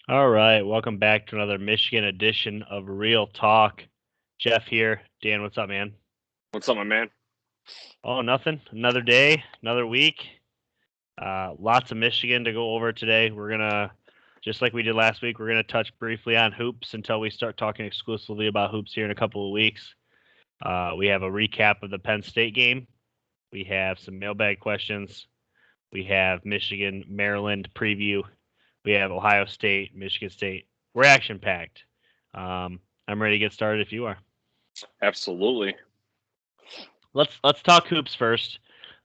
All right, welcome back to another Michigan edition of Real Talk. Jeff here. Dan, what's up, man? What's up, my man? Oh, nothing. Another day, another week. Lots of Michigan to go over today. We're gonna, just like we did last week, we're gonna touch briefly on hoops until we start talking exclusively about hoops here in a couple of weeks. We have a recap of the Penn State game. We have some mailbag questions. We have Michigan, Maryland preview. We have Ohio State, Michigan State. We're action packed. I'm ready to get started if you are. Absolutely. Let's talk hoops first.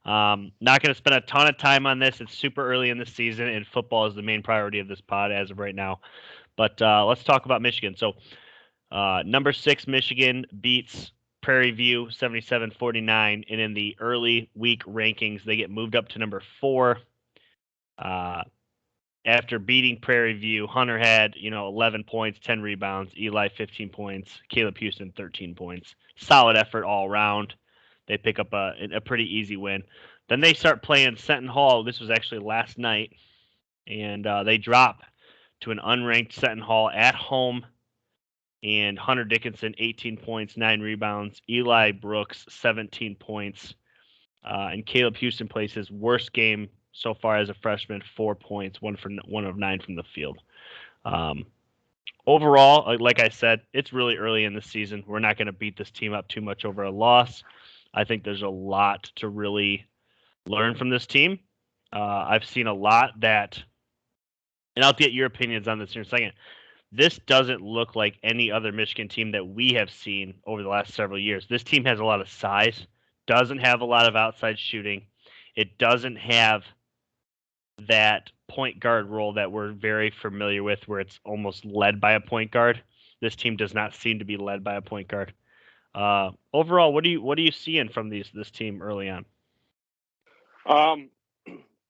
Not going to spend a ton of time on this. It's super early in the season, and football is the main priority of this pod as of right now. But let's talk about Michigan. So, number 6 Michigan beats Prairie View 77-49, and in the early week rankings, they get moved up to number 4. After beating Prairie View, Hunter had 11 points, 10 rebounds. Eli 15 points. Caleb Houston 13 points. Solid effort all around. They pick up a pretty easy win. Then they start playing Seton Hall. This was actually last night, and they drop to an unranked Seton Hall at home. And Hunter Dickinson 18 points, 9 rebounds. Eli Brooks 17 points. And Caleb Houston plays his worst game so far as a freshman, 4 points, 1 of 9 from the field. Um, Overall, like I said, it's really early in the season. We're not going to beat this team up too much over a loss. I think there's a lot to really learn from this team. I've seen a lot that, and I'll get your opinions on this in a second. This doesn't look like any other Michigan team that we have seen over the last several years. This team has a lot of size, doesn't have a lot of outside shooting. It doesn't have that point guard role that we're very familiar with, where it's almost led by a point guard. This team does not seem to be led by a point guard. Overall, what are you seeing from this team early on? Um,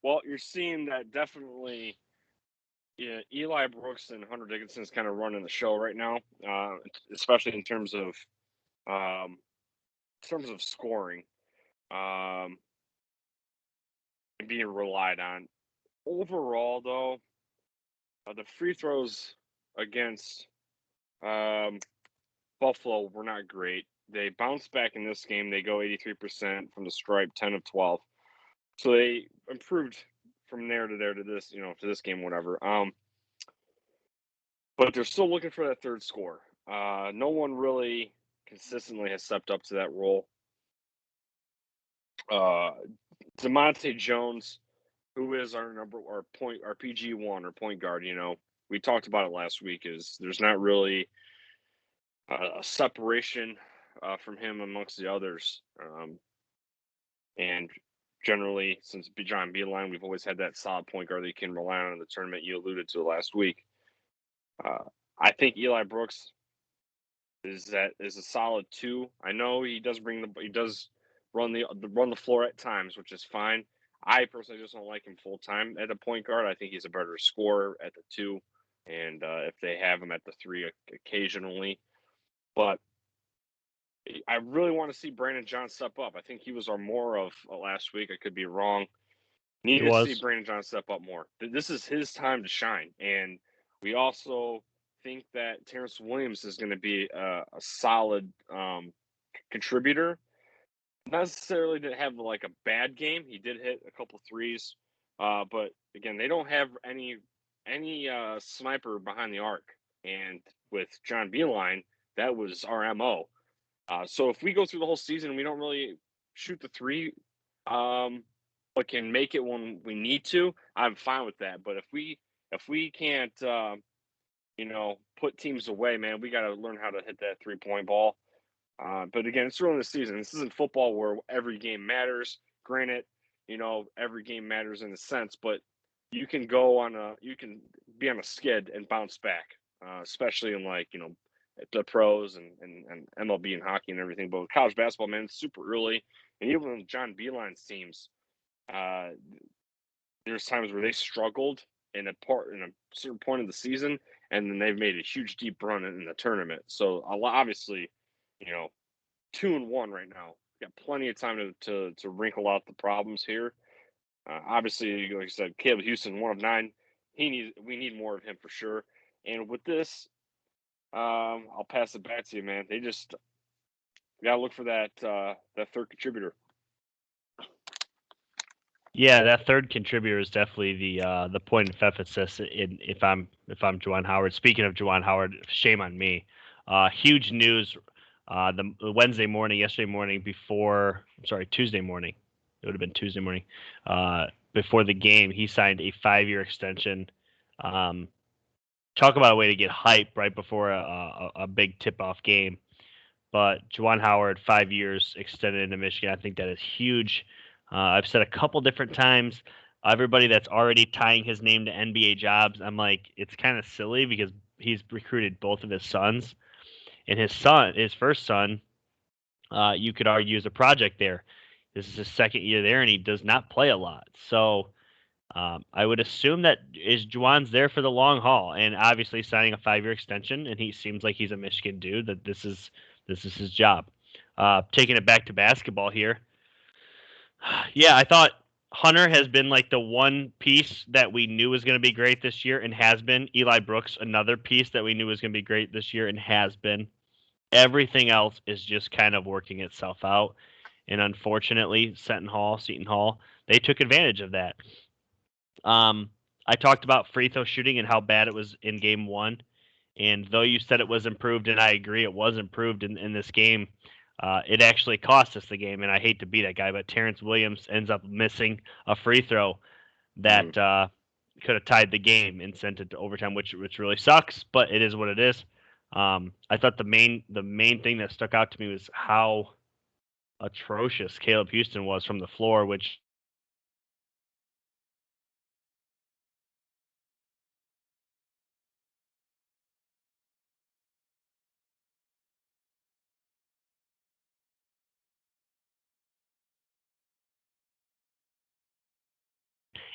well, you're seeing that definitely. Yeah, Eli Brooks and Hunter Dickinson is kind of running the show right now, especially in terms of scoring, um, and being relied on. Overall, though, the free throws against um, Buffalo were not great. They bounced back in this game. They go 83% from the stripe, 10 of 12. So they improved from there to this, to this game, whatever. But they're still looking for that third score. No one really consistently has stepped up to that role. Uh, DeMonte Jones, who is our PG1 or point guard, we talked about it last week. Is there's not really a separation from him amongst the others, and generally since John Beeline, we've always had that solid point guard that you can rely on in the tournament. You alluded to last week. I think Eli Brooks is a solid 2. I know he does run the floor at times, which is fine. I personally just don't like him full time at the point guard. I think he's a better scorer at the 2, and if they have him at the 3 occasionally, but I really want to see Brandon John step up. I think he was our more of last week. I could be wrong. Need It to see was. Brandon John step up more. This is his time to shine, and we also think that Terrence Williams is going to be a solid contributor. Not necessarily to have like a bad game. He did hit a couple threes, but again, they don't have any sniper behind the arc. And with John Beeline, that was our MO. So if we go through the whole season and we don't really shoot the 3, but can make it when we need to, I'm fine with that. But if we can't put teams away, man, we got to learn how to hit that 3-point ball. But again, it's early in the season. This isn't football where every game matters. Granted, every game matters in a sense, but you can be on a skid and bounce back, especially in the pros and MLB and hockey and everything. But with college basketball, man, it's super early, and even with John Beeline's teams, uh, there's times where they struggled in a certain point of the season, and then they've made a huge deep run in the tournament. So obviously, 2-1 right now. Got plenty of time to wrinkle out the problems here. Obviously, like I said, Caleb Houston, 1 of 9. We need more of him for sure. And with this, I'll pass it back to you, man. They just gotta look for that third contributor. Yeah, that third contributor is definitely the point of emphasis. If I'm Juwan Howard. Speaking of Juwan Howard, shame on me. Huge news. The Wednesday morning, yesterday morning, Tuesday morning. It would have been Tuesday morning. Before the game, he signed a 5-year extension. Talk about a way to get hype right before a big tip-off game. But Juwan Howard, 5 years extended into Michigan. I think that is huge. I've said a couple different times, everybody that's already tying his name to NBA jobs, I'm like, it's kind of silly because he's recruited both of his sons. And his first son, you could argue is a project there. This is his second year there, and he does not play a lot. So I would assume that Juwan's there for the long haul, and obviously signing a 5-year extension, and he seems like he's a Michigan dude, that this is his job. Taking it back to basketball here. Yeah, I thought Hunter has been like the one piece that we knew was going to be great this year and has been. Eli Brooks, another piece that we knew was going to be great this year and has been. Everything else is just kind of working itself out. And unfortunately, Seton Hall, they took advantage of that. I talked about free throw shooting and how bad it was in game 1. And though you said it was improved, and I agree it was improved in this game, it actually cost us the game. And I hate to be that guy, but Terrence Williams ends up missing a free throw that could have tied the game and sent it to overtime, which really sucks, but it is what it is. I thought the main thing that stuck out to me was how atrocious Caleb Houston was from the floor, which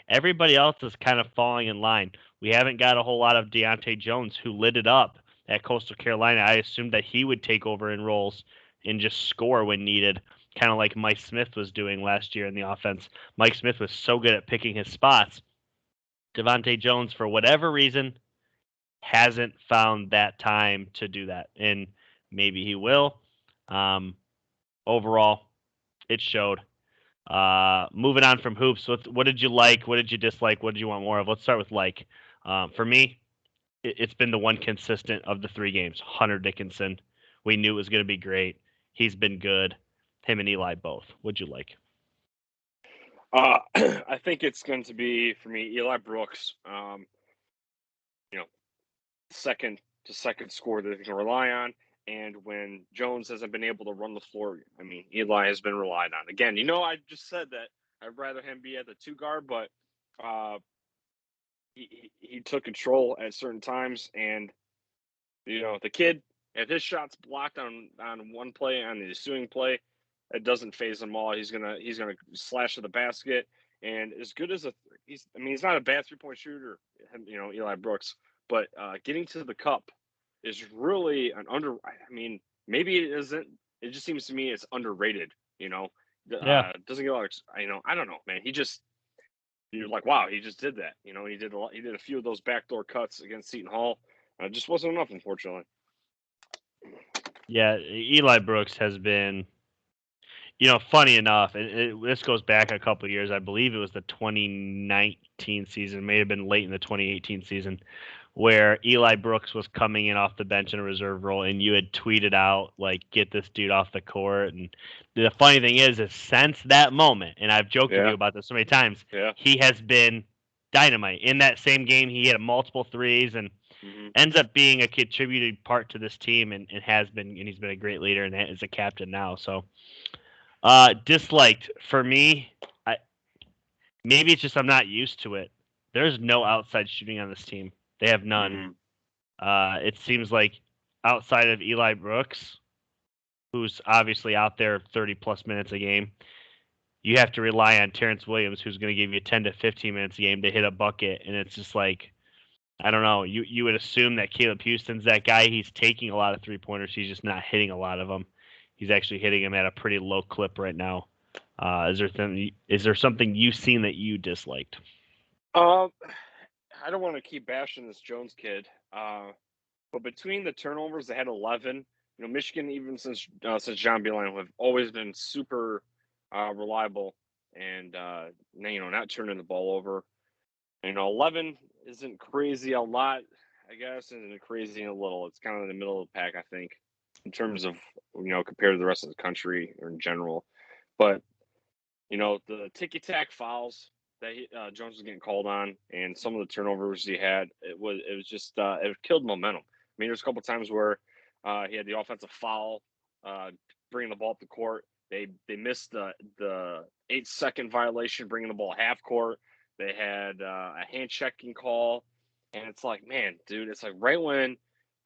everybody else is kind of falling in line. We haven't got a whole lot of Deontay Jones, who lit it up at Coastal Carolina. I assumed that he would take over in roles and just score when needed, kind of like Mike Smith was doing last year in the offense. Mike Smith was so good at picking his spots. Devontae Jones, for whatever reason, hasn't found that time to do that, and maybe he will. Overall, it showed. Moving on from hoops, what did you like? What did you dislike? What did you want more of? Let's start with like. For me, it's been the one consistent of the 3 games. Hunter Dickinson. We knew it was going to be great. He's been good. Him and Eli both. What'd you like? I think it's going to be, for me, Eli Brooks. Second to second score that they can rely on. And when Jones hasn't been able to run the floor, I mean, Eli has been relied on. Again, I just said that I'd rather him be at the 2 guard, but he took control at certain times. And, the kid, if his shot's blocked on one play, on the ensuing play, it doesn't phase him all. He's gonna slash to the basket. And as good as he's not a bad 3-point shooter, Eli Brooks, but getting to the cup is really maybe it isn't. It just seems to me it's underrated. Yeah. Doesn't get a lot of, I don't know, man. You're like, wow, he just did that. He did a lot. He did a few of those backdoor cuts against Seton Hall. It just wasn't enough, unfortunately. Yeah, Eli Brooks has been. Funny enough, this goes back a couple of years. I believe it was the 2019 season, may have been late in the 2018 season, where Eli Brooks was coming in off the bench in a reserve role, and you had tweeted out, like, get this dude off the court. And the funny thing is since that moment, and I've joked with you about this so many times, he has been dynamite. In that same game, he had multiple threes and ends up being a contributing part to this team, and has been, and he's been a great leader and is a captain now. So. Disliked for me. Maybe it's just I'm not used to it. There's no outside shooting on this team. They have none. It seems like outside of Eli Brooks, who's obviously out there 30 plus minutes a game, you have to rely on Terrence Williams, who's going to give you 10 to 15 minutes a game to hit a bucket. And it's just like, I don't know. You would assume that Caleb Houston's that guy. He's taking a lot of 3-pointers. He's just not hitting a lot of them. He's actually hitting him at a pretty low clip right now. Is there something you've seen that you disliked? I don't want to keep bashing this Jones kid, but between the turnovers, they had 11. Michigan, even since John Beilein, have always been super reliable and not turning the ball over. 11 isn't crazy a lot, I guess, isn't crazy a little. It's kind of in the middle of the pack, I think, in terms of compared to the rest of the country or in general. But the ticky-tack fouls that Jones was getting called on, and some of the turnovers he had, it was just it killed momentum. I mean, there's a couple times where he had the offensive foul, bringing the ball up the court. They missed the 8-second violation, bringing the ball half court. They had a hand checking call, and it's like, man, dude, it's like right when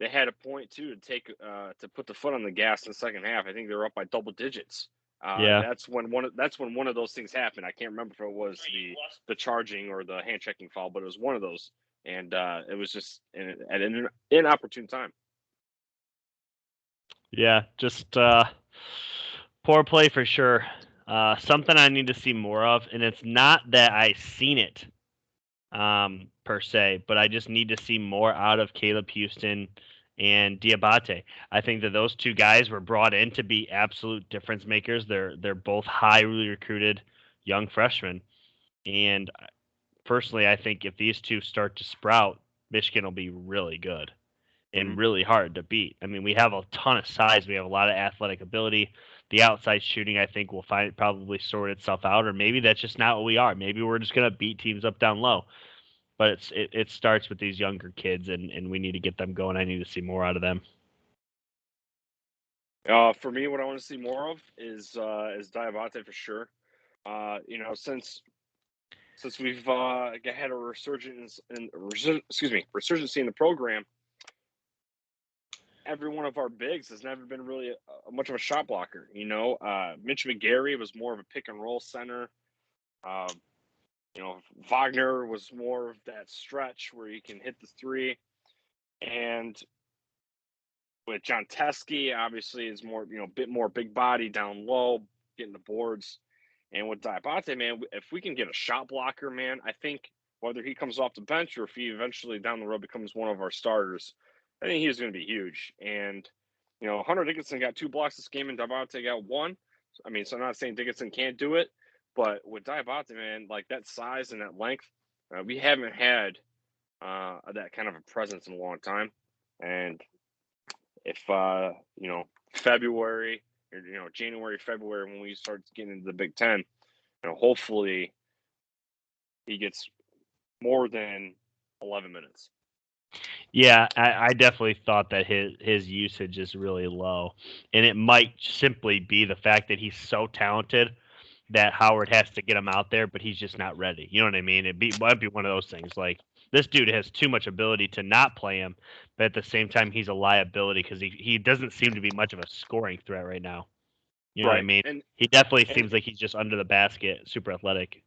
they had a point to put the foot on the gas in the second half. I think they were up by double digits. Yeah. That's when one of those things happened. I can't remember if it was the charging or the hand checking foul, but it was one of those, and it was just at an inopportune time. Yeah, just poor play for sure. Something I need to see more of, and it's not that I've seen it per se, but I just need to see more out of Caleb Houston and Diabate. I think that those two guys were brought in to be absolute difference makers. They're both highly recruited young freshmen, and personally, I think if these two start to sprout, Michigan will be really good and really hard to beat. I mean, we have a ton of size. We have a lot of athletic ability. The outside shooting, I think, will probably sort itself out, or maybe that's just not what we are. Maybe we're just gonna beat teams up down low. But it starts with these younger kids, and we need to get them going. I need to see more out of them. For me, what I want to see more of is Diabate for sure. Since we've had a resurgence in the program, every one of our bigs has never been really much of a shot blocker. Mitch McGarry was more of a pick and roll center. Wagner was more of that stretch where he can hit the three, and with John Teskey, obviously is more a bit more big body down low, getting the boards. And with Diabate, man, if we can get a shot blocker, man, I think whether he comes off the bench or if he eventually down the road becomes one of our starters, I think he's going to be huge. And, Hunter Dickinson got 2 blocks this game and Diabate got 1. I mean, so I'm not saying Dickinson can't do it, but with Diabate, man, like that size and that length, we haven't had that kind of a presence in a long time. And if, February or, January, February, when we start getting into the Big Ten, hopefully he gets more than 11 minutes. Yeah, I definitely thought that his usage is really low, and it might simply be the fact that he's so talented that Howard has to get him out there, but he's just not ready. You know what I mean? Might be one of those things. Like this dude has too much ability to not play him, but at the same time he's a liability because he doesn't seem to be much of a scoring threat right now. You know what I mean? And he definitely seems like he's just under the basket, super athletic.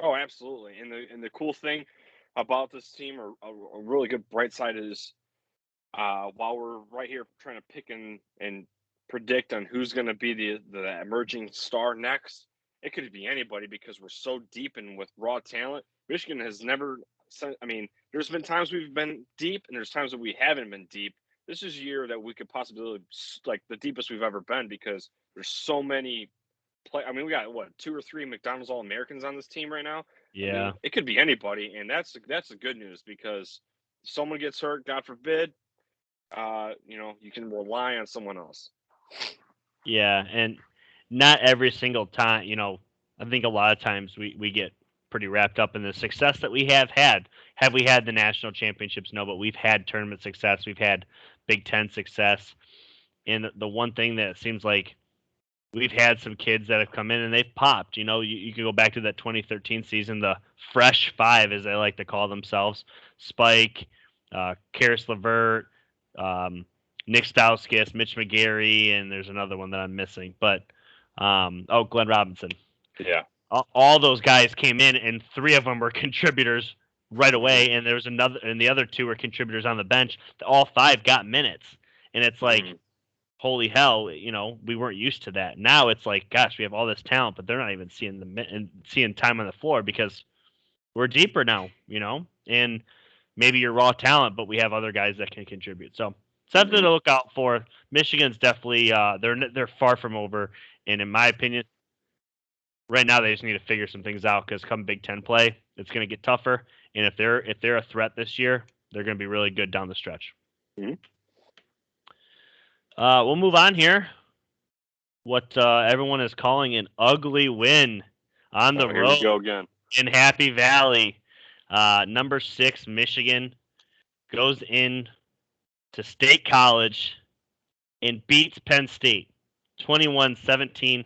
Oh, absolutely. And the cool thing about this team, or a really good bright side, is while we're right here trying to pick and predict on who's going to be the emerging star next, it could be anybody because we're so deep and with raw talent. Michigan has never. I mean, there's been times we've been deep, and there's times that we haven't been deep. This is a year that we could possibly like the deepest we've ever been because there's so many I mean, we got 2 or 3 McDonald's All-Americans on this team right now. Yeah, I mean, it could be anybody, and that's the good news because if someone gets hurt, God forbid, you can rely on someone else. Yeah, and not every single time. I think a lot of times we get pretty wrapped up in the success that we have had. Have we had the national championships? No, but we've had tournament success. We've had Big Ten success. And the one thing that seems like we've had some kids that have come in and they've popped. You can go back to that 2013 season, the Fresh Five, as they like to call themselves: Spike, Karis LeVert, Nick Stauskas, Mitch McGarry, and there's another one that I'm missing. But Glenn Robinson. Yeah. All those guys came in, and 3 of them were contributors right away, and there was another, and the other 2 were contributors on the bench. All 5 got minutes, and it's like. Holy hell, we weren't used to that. Now it's like, gosh, we have all this talent, but they're not even seeing time on the floor because we're deeper now, and maybe you're raw talent, but we have other guys that can contribute. So something to look out for. Michigan's definitely they're far from over, and in my opinion, right now they just need to figure some things out because come Big Ten play, it's going to get tougher. And if they're a threat this year, they're going to be really good down the stretch. Mm-hmm. We'll move on here. What everyone is calling an ugly win on the Here we road go again. in Happy Valley. Number 6 Michigan goes in to State College and beats Penn State 21-17.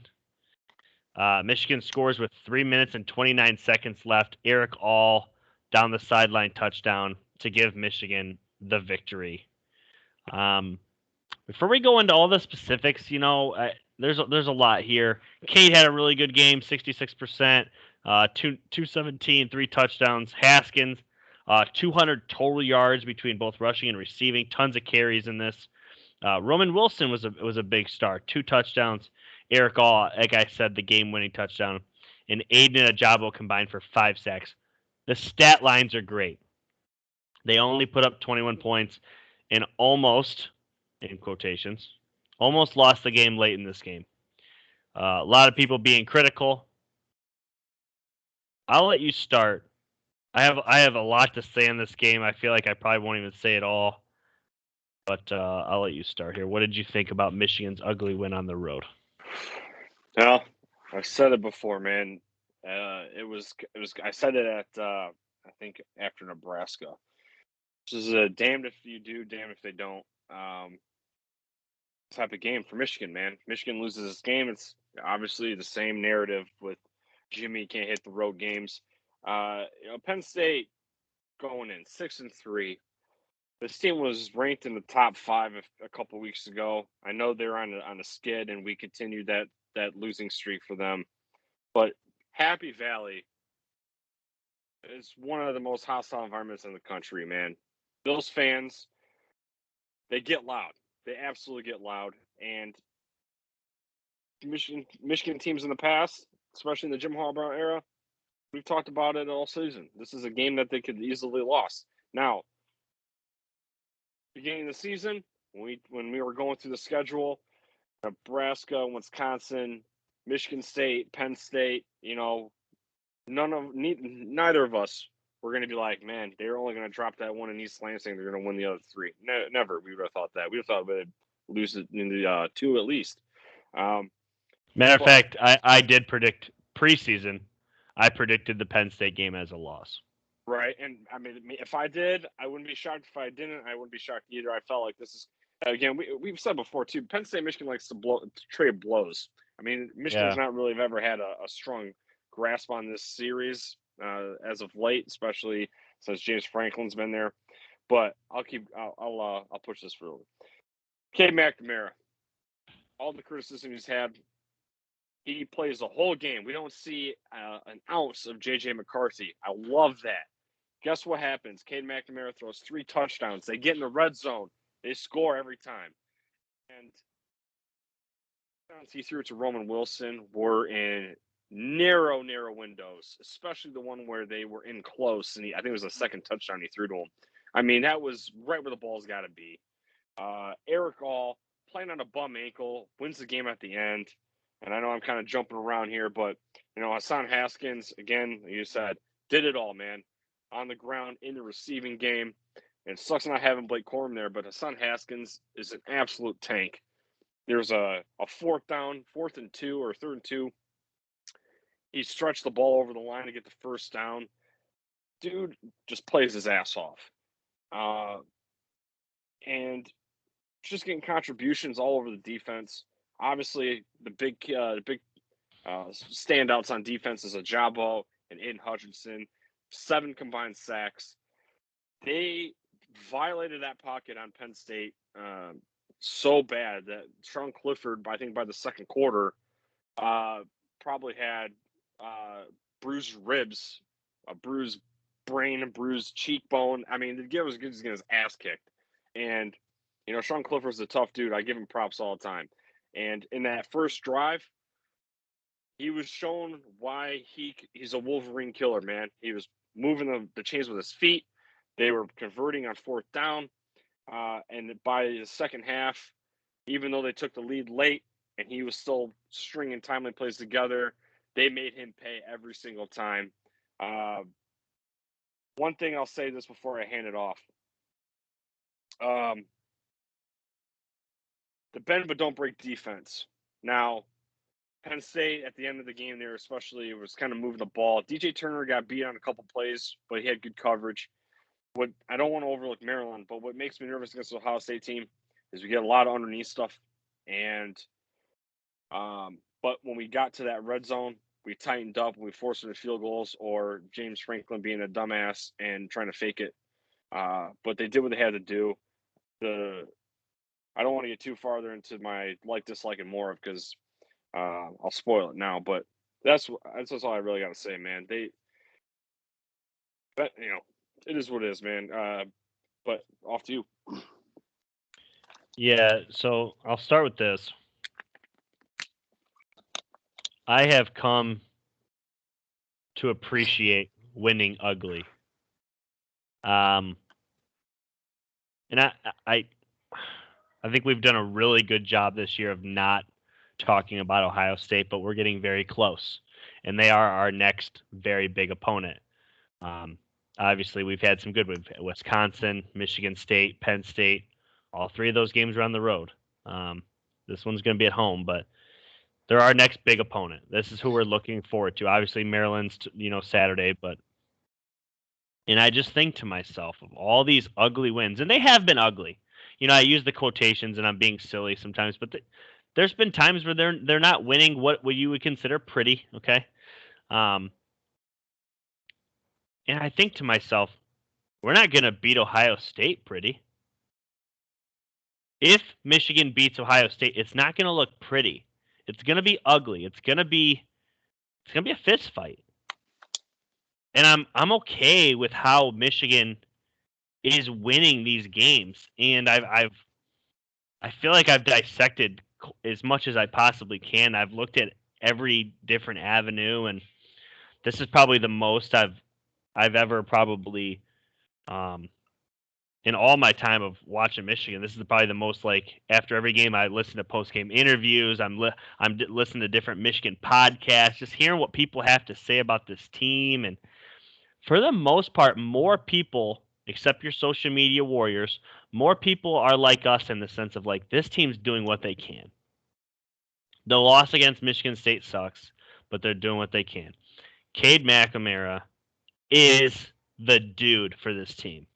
Michigan scores with 3 minutes and 29 seconds left. Eric All down the sideline touchdown to give Michigan the victory. Before we go into all the specifics, there's a lot here. Cade had a really good game, 66%, 217, 3 touchdowns. Haskins, 200 total yards between both rushing and receiving, tons of carries in this. Roman Wilson was a big star, 2 touchdowns. Eric All, like I said, the game-winning touchdown, and Aiden and Ajabo combined for 5 sacks. The stat lines are great. They only put up 21 points and almost, in quotations, almost lost the game late in this game. A lot of people being critical. I'll let you start. I have a lot to say in this game. I feel like I probably won't even say it all. But I'll let you start here. What did you think about Michigan's ugly win on the road? Well, I've said it before, man. It was. I said it at I think after Nebraska. This is a damned if you do, damned if they don't type of game for Michigan, man. Michigan loses this game. It's obviously the same narrative with Jimmy can't hit the road games. Penn State going in 6-3. This team was ranked in the top 5 a couple weeks ago. I know they're on a skid, and we continued that losing streak for them. But Happy Valley is one of the most hostile environments in the country, man. Those fans, they get loud. They absolutely get loud. And Michigan teams in the past, especially in the Jim Harbaugh era, we've talked about it all season. This is a game that they could easily lost. Now, beginning of the season, when we were going through the schedule, Nebraska, Wisconsin, Michigan State, Penn State, neither of us were going to be like, man, they're only going to drop that one in East Lansing. They're going to win the other 3. Never. We would have thought that. We would have thought they'd lose it in the 2 at least. Matter of fact, I did predict preseason. I predicted the Penn State game as a loss. Right, and I mean, if I did, I wouldn't be shocked. If I didn't, I wouldn't be shocked either. I felt like this is, again, we've said before too, Penn State, Michigan likes to trade blows. I mean, Michigan's not really ever had a strong grasp on this series as of late, especially since James Franklin's been there. But I'll push this forward. Cade McNamara, all the criticism he's had, he plays the whole game. We don't see an ounce of J.J. McCarthy. I love that. Guess what happens? Cade McNamara throws 3 touchdowns. They get in the red zone. They score every time. And he threw it to Roman Wilson were in narrow windows, especially the one where they were in close. And I think it was the second touchdown he threw to him. I mean, that was right where the ball's got to be. Eric All, playing on a bum ankle, wins the game at the end. And I know I'm kind of jumping around here, but, Hassan Haskins, again, you said, did it all, man. On the ground, in the receiving game. And it sucks not having Blake Corum there, but Hassan Haskins is an absolute tank. There's a 4th and 2 or 3rd and 2. He stretched the ball over the line to get the first down. Dude just plays his ass off. And just getting contributions all over the defense. Obviously, the big standouts on defense is Ajabo and Aiden Hutchinson. 7 combined sacks. They violated that pocket on Penn State so bad that Sean Clifford, I think by the second quarter, probably had bruised ribs, a bruised brain, a bruised cheekbone. I mean, the guy was getting his ass kicked. And, Sean Clifford's a tough dude. I give him props all the time. And in that first drive, he was shown why he's a Wolverine killer, man. He was moving the chains with his feet. They were converting on fourth down, and by the second half, even though they took the lead late and he was still stringing timely plays together, they made him pay every single time. One thing I'll say this before I hand it off. The bend but don't break defense. Now, Penn State at the end of the game there, especially, was kind of moving the ball. DJ Turner got beat on a couple plays, but he had good coverage. What I don't want to overlook Maryland, but what makes me nervous against the Ohio State team is we get a lot of underneath stuff. And but when we got to that red zone, we tightened up. We forced them to field goals, or James Franklin being a dumbass and trying to fake it. But they did what they had to do. I don't want to get too farther into my like, dislike, and more because I'll spoil it now. But that's all I really got to say, man. But it is what it is, man. But off to you. Yeah, so I'll start with this. I have come to appreciate winning ugly. And I think we've done a really good job this year of not talking about Ohio State, but we're getting very close, and they are our next very big opponent. Obviously, we've had some good ones: Wisconsin, Michigan State, Penn State. All three of those games are on the road. This one's going to be at home, but they're our next big opponent. This is who we're looking forward to. Obviously, Maryland's Saturday, and I just think to myself of all these ugly wins, and they have been ugly. I use the quotations, and I'm being silly sometimes, but there's been times where they're not winning what you would consider pretty. Okay, and I think to myself, we're not going to beat Ohio State pretty. If Michigan beats Ohio State, it's not going to look pretty. It's going to be ugly. It's going to be a fist fight. And I'm okay with how Michigan is winning these games, and I feel like I've dissected as much as I possibly can. I've looked at every different avenue, and this is probably the most I've ever probably in all my time of watching Michigan. This is probably the most, like, after every game I listen to post-game interviews. I'm listening to different Michigan podcasts, just hearing what people have to say about this team. And for the most part, more people, except your social media warriors, more people are like us in the sense of, like, this team's doing what they can. The loss against Michigan State sucks, but they're doing what they can. Cade McNamara is the dude for this team.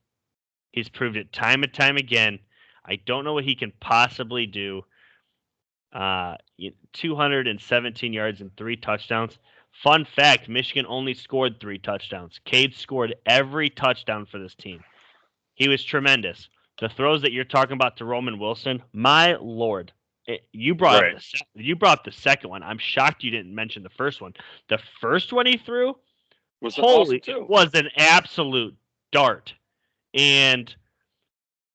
He's proved it time and time again. I don't know what he can possibly do. 217 yards and 3 touchdowns. Fun fact, Michigan only scored 3 touchdowns. Cade scored every touchdown for this team. He was tremendous. The throws that you're talking about to Roman Wilson, my Lord. You brought the second one. I'm shocked you didn't mention the first one. The first one he threw was an absolute dart. And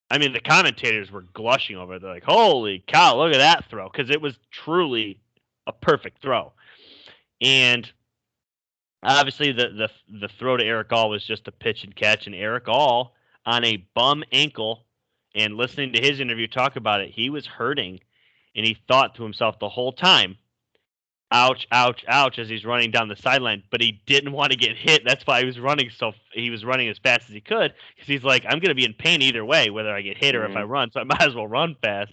I mean, the commentators were gushing over it. They're like, holy cow, look at that throw. Because it was truly a perfect throw. And obviously the throw to Eric All was just a pitch and catch. And Eric All, on a bum ankle, and listening to his interview talk about it, he was hurting. And he thought to himself the whole time, ouch, ouch, ouch, as he's running down the sideline. But he didn't want to get hit. That's why he was running as fast as he could, because he's like, I'm going to be in pain either way, whether I get hit or if I run, so I might as well run fast.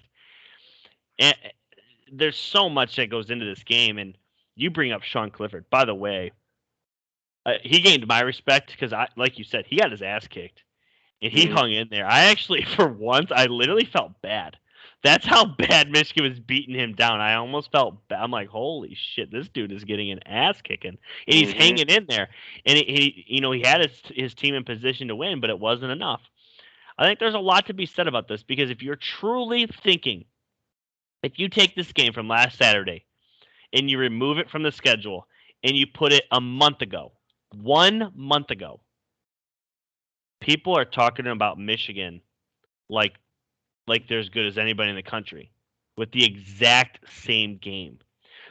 And there's so much that goes into this game, and you bring up Sean Clifford. By the way, he gained my respect because, like you said, he got his ass kicked, and he hung in there. I actually, for once, I literally felt bad. That's how bad Michigan was beating him down. I almost felt bad. I'm like, holy shit, this dude is getting an ass kicking, and he's hanging in there. And he had his team in position to win, but it wasn't enough. I think there's a lot to be said about this, because if you're truly thinking, if you take this game from last Saturday and you remove it from the schedule and you put it a month ago, 1 month ago, people are talking about Michigan like they're as good as anybody in the country with the exact same game.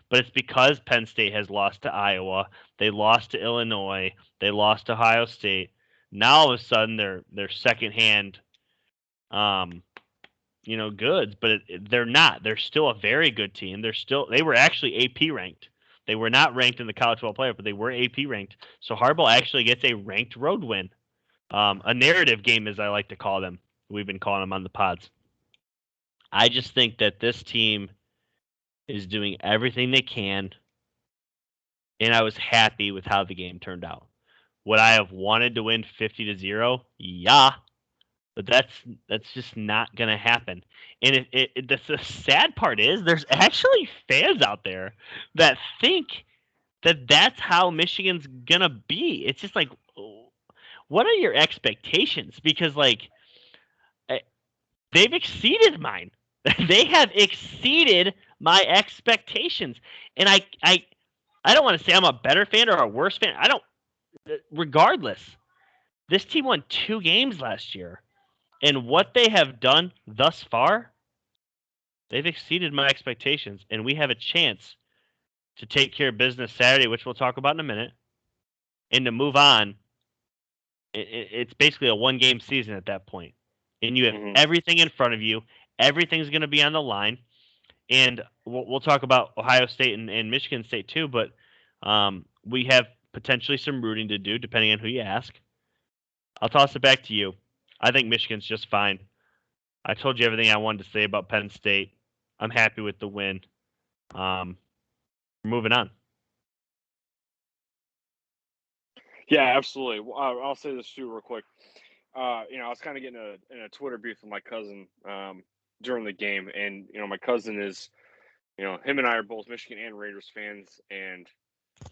But it's because Penn State has lost to Iowa, they lost to Illinois, they lost to Ohio State. Now all of a sudden they're secondhand, goods, but they're not. They're still a very good team. They were actually AP ranked. They were not ranked in the college football playoff, but they were AP ranked. So Harbaugh actually gets a ranked road win, a narrative game, as I like to call them. We've been calling them on the pods. I just think that this team is doing everything they can, and I was happy with how the game turned out. Would I have wanted to win 50-0? Yeah, but that's just not gonna happen. And the sad part is there's actually fans out there that think that that's how Michigan's gonna be. It's just like, what are your expectations? Because they've exceeded mine. They have exceeded my expectations, and I don't want to say I'm a better fan or a worse fan. I don't. Regardless, this team won 2 games last year. And what they have done thus far, they've exceeded my expectations. And we have a chance to take care of business Saturday, which we'll talk about in a minute, and to move on. It's basically a 1-game season at that point. And you have everything in front of you. Everything's going to be on the line. And we'll talk about Ohio State and Michigan State too, but we have potentially some rooting to do, depending on who you ask. I'll toss it back to you. I think Michigan's just fine. I told you everything I wanted to say about Penn State. I'm happy with the win. We're moving on. Yeah, absolutely. I'll say this too real quick. I was kind of getting in a Twitter beef with my cousin during the game, and my cousin is, him and I are both Michigan and Raiders fans, and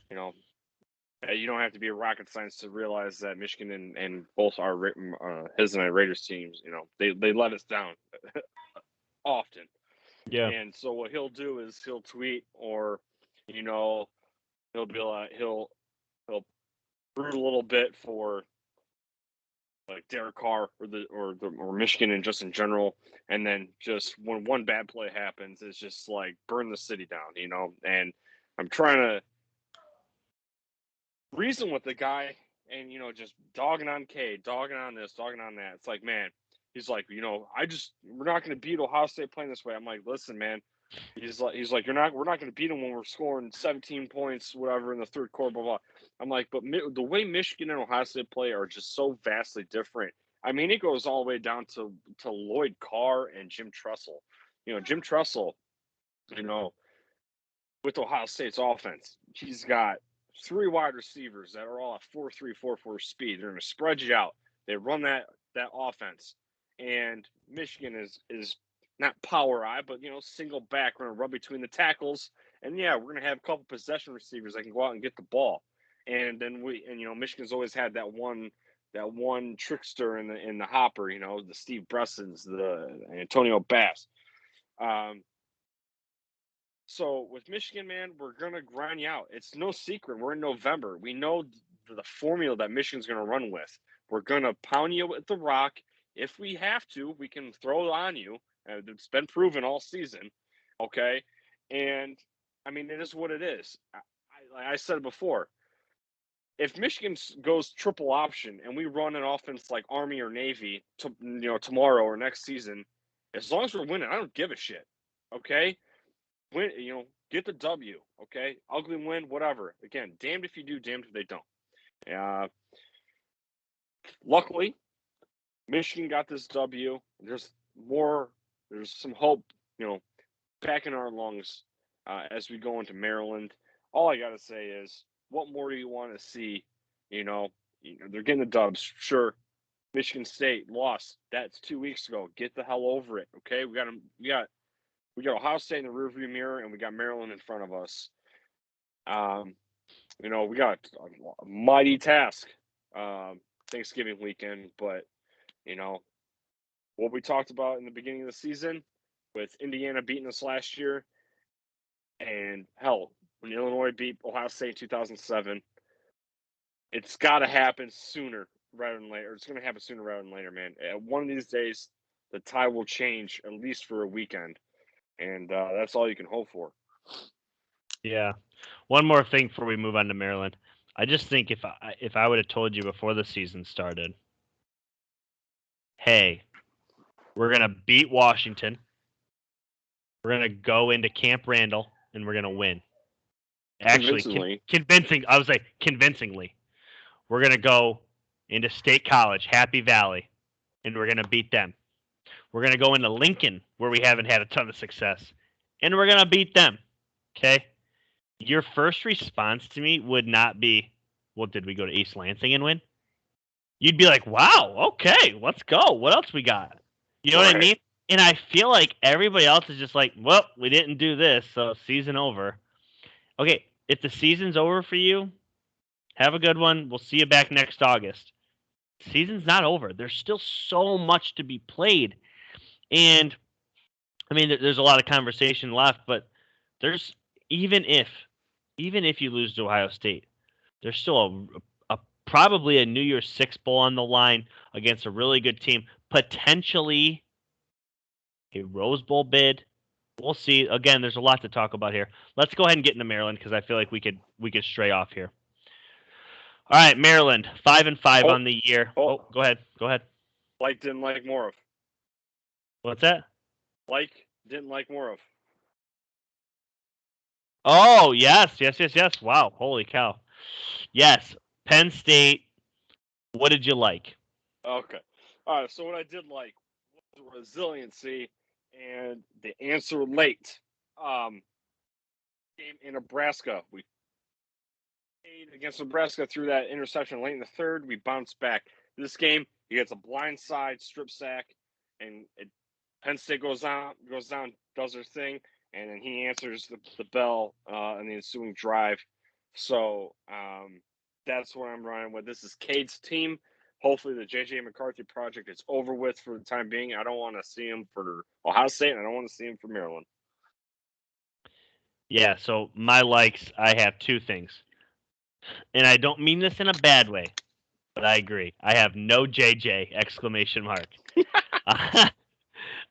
you don't have to be a rocket science to realize that Michigan and both our his and I Raiders teams, they let us down often. Yeah. And so what he'll do is he'll tweet, or he'll be like he'll root a little bit for like Derek Carr or Michigan and just in general, and then just when one bad play happens, it's just like burn the city down, And I'm trying to reason with the guy, and just dogging on K, dogging on this, dogging on that. It's like, man, he's like, we're not going to beat Ohio State playing this way. I'm like, listen, man. He's like, we're not going to beat them when we're scoring 17 points, whatever, in the third quarter, blah, blah. I'm like, but the way Michigan and Ohio State play are just so vastly different. I mean, it goes all the way down to Lloyd Carr and Jim Tressel. Jim Tressel, with Ohio State's offense, he's got 3 wide receivers that are all at 4.3, 4.4 speed. They're going to spread you out. They run that offense, and Michigan is not power eye, but single back. We're going to run between the tackles, and we're going to have a couple possession receivers that can go out and get the ball. And then Michigan's always had that one trickster in the hopper. The Steve Bressons, the Antonio Bass. So with Michigan, man, we're going to grind you out. It's no secret. We're in November. We know the formula that Michigan's going to run with. We're going to pound you with the rock. If we have to, we can throw it on you. It's been proven all season. Okay? And, I mean, it is what it is. Like I said before, if Michigan goes triple option and we run an offense like Army or Navy tomorrow or next season, as long as we're winning, I don't give a shit. Okay? Win, get the W, okay? Ugly win, whatever. Again, damned if you do, damned if they don't. Luckily, Michigan got this W. There's some hope, back in our lungs as we go into Maryland. All I got to say is, what more do you want to see? They're getting the dubs. Sure, Michigan State lost. That's 2 weeks ago. Get the hell over it, okay? We got Ohio State in the rearview mirror, and we got Maryland in front of us. We got a mighty task Thanksgiving weekend, but what we talked about in the beginning of the season with Indiana beating us last year, and hell, when Illinois beat Ohio State in 2007, it's got to happen sooner rather than later. It's going to happen sooner rather than later, man. One of these days, the tide will change, at least for a weekend. And that's all you can hope for. Yeah. One more thing before we move on to Maryland. I just think if I would have told you before the season started, hey, we're gonna beat Washington, we're gonna go into Camp Randall, and we're gonna win. Actually, Convincingly. convincing. I would say convincingly. We're gonna go into State College, Happy Valley, and we're gonna beat them. We're gonna go into Lincoln, where we haven't had a ton of success, and we're gonna beat them. Okay. Your first response to me would not be, well, did we go to East Lansing and win? You'd be like, wow, okay, let's go. What else we got? You know what I Right. mean? And I feel like everybody else is just like, well, we didn't do this, so season over. Okay, if the season's over for you, have a good one. We'll see you back next August. Season's not over. There's still so much to be played. And I mean, there's a lot of conversation left, but there's even if you lose to Ohio State, there's still a probably a New Year's Six bowl on the line against a really good team, potentially a Rose Bowl bid. We'll see. Again, there's a lot to talk about here. Let's go ahead and get into Maryland because I feel like we could stray off here. All right, Maryland, 5-5 Oh, on the year. oh. Go ahead. Go ahead. Like didn't like more of. What's that? Like didn't like more of. Oh, yes. Wow, holy cow. Yes, Penn State. What did you like? Okay. All right. So what I did like was resiliency and the answer late. Game in Nebraska. We played against Nebraska through that interception late in the third. We bounced back. This game, he gets a blindside strip sack, and Penn State goes down, does their thing, and then he answers the bell in the ensuing drive. So that's what I'm running with. This is Cade's team. Hopefully, the J.J. McCarthy project is over with for the time being. I don't want to see him for Ohio State, and I don't want to see him for Maryland. Yeah, so my likes, I have two things. And I don't mean this in a bad way, but I agree. I have no JJ exclamation mark.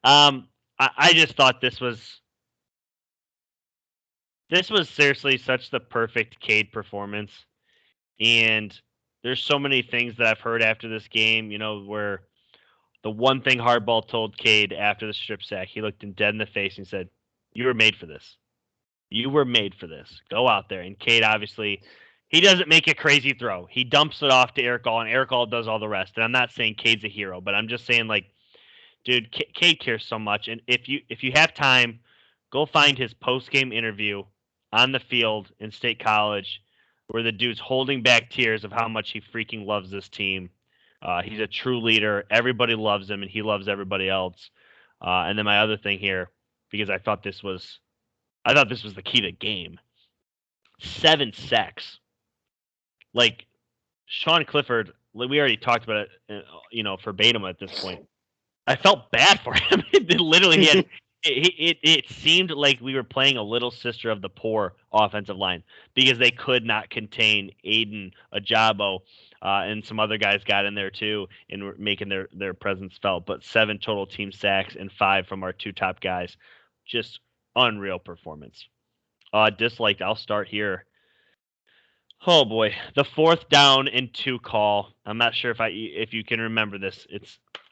I just thought this was seriously such the perfect Cade performance. And there's so many things that I've heard after this game, where the one thing Hardball told Cade after the strip sack, he looked him dead in the face and said, "You were made for this. You were made for this. Go out there." And Cade obviously, he doesn't make a crazy throw. He dumps it off to Eric All, and Eric All does all the rest. And I'm not saying Cade's a hero, but I'm just saying, like, dude, Cade cares so much. And if you have time, go find his post game interview on the field in State College, where the dude's holding back tears of how much he freaking loves this team. He's a true leader. Everybody loves him, and he loves everybody else. And then my other thing here, because I thought this was the key to the game. 7 sacks. Like Sean Clifford, we already talked about it, verbatim at this point. I felt bad for him. Literally, he had. It seemed like we were playing a little sister of the poor offensive line because they could not contain Aiden, Ajabo, and some other guys got in there too and were making their presence felt. But 7 total team sacks and 5 from our 2 top guys. Just unreal performance. Disliked. I'll start here. Oh boy, the 4th down and 2 call. I'm not sure if you can remember this.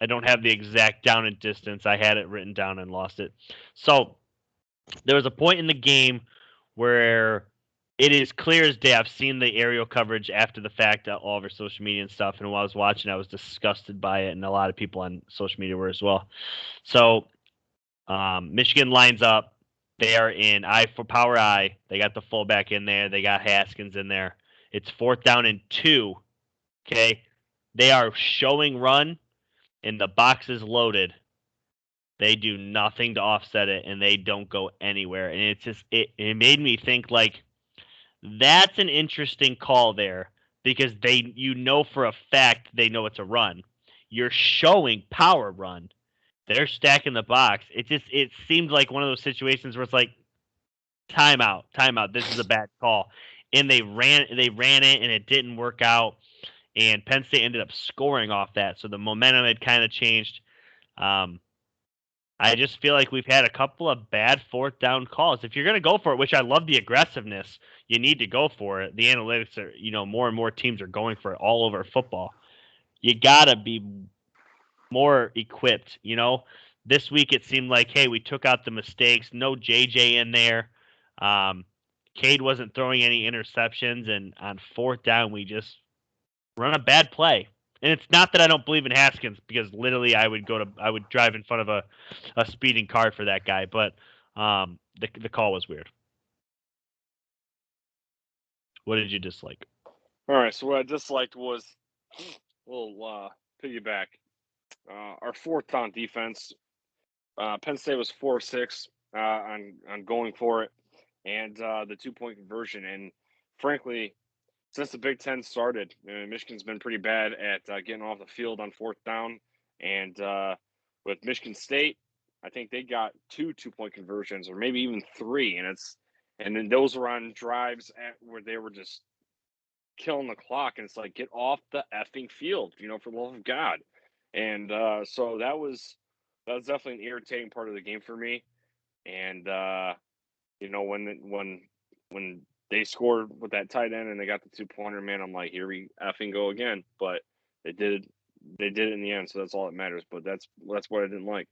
I don't have the exact down and distance. I had it written down and lost it. So there was a point in the game where it is clear as day. I've seen the aerial coverage after the fact, all over social media and stuff. And while I was watching, I was disgusted by it, and a lot of people on social media were as well. So Michigan lines up. They are in I for power I. They got the fullback in there. They got Haskins in there. It's 4th down and 2. Okay. They are showing run, and the box is loaded. They do nothing to offset it, and they don't go anywhere. And it's just it made me think, like, that's an interesting call there because for a fact they know it's a run. You're showing power run. They're stacking the box. It seemed like one of those situations where it's like, timeout. This is a bad call. And they ran it, and it didn't work out. And Penn State ended up scoring off that, so the momentum had kind of changed. I just feel like we've had a couple of bad fourth down calls. If you're going to go for it, which I love the aggressiveness, you need to go for it. The analytics are, more and more teams are going for it all over football. You got to be more equipped, This week it seemed like, hey, we took out the mistakes, no JJ in there. Cade wasn't throwing any interceptions, and on fourth down, we just run a bad play. And it's not that I don't believe in Haskins, because literally I would drive in front of a speeding car for that guy. But the call was weird. What did you dislike? All right, so what I disliked was a little piggyback. Our fourth down defense. Penn State was 4-6 on going for it, and the 2-point conversion. And frankly, since the Big Ten started, Michigan's been pretty bad at getting off the field on fourth down. And with Michigan State, I think they got 2-point conversions, or maybe even 3. And then those were on drives where they were just killing the clock. And it's like, get off the effing field, for the love of God. And so that was definitely an irritating part of the game for me. And when they scored with that tight end and they got the 2-pointer, man, I'm like, here we effing go again. But they did it in the end, so that's all that matters. But that's what I didn't like.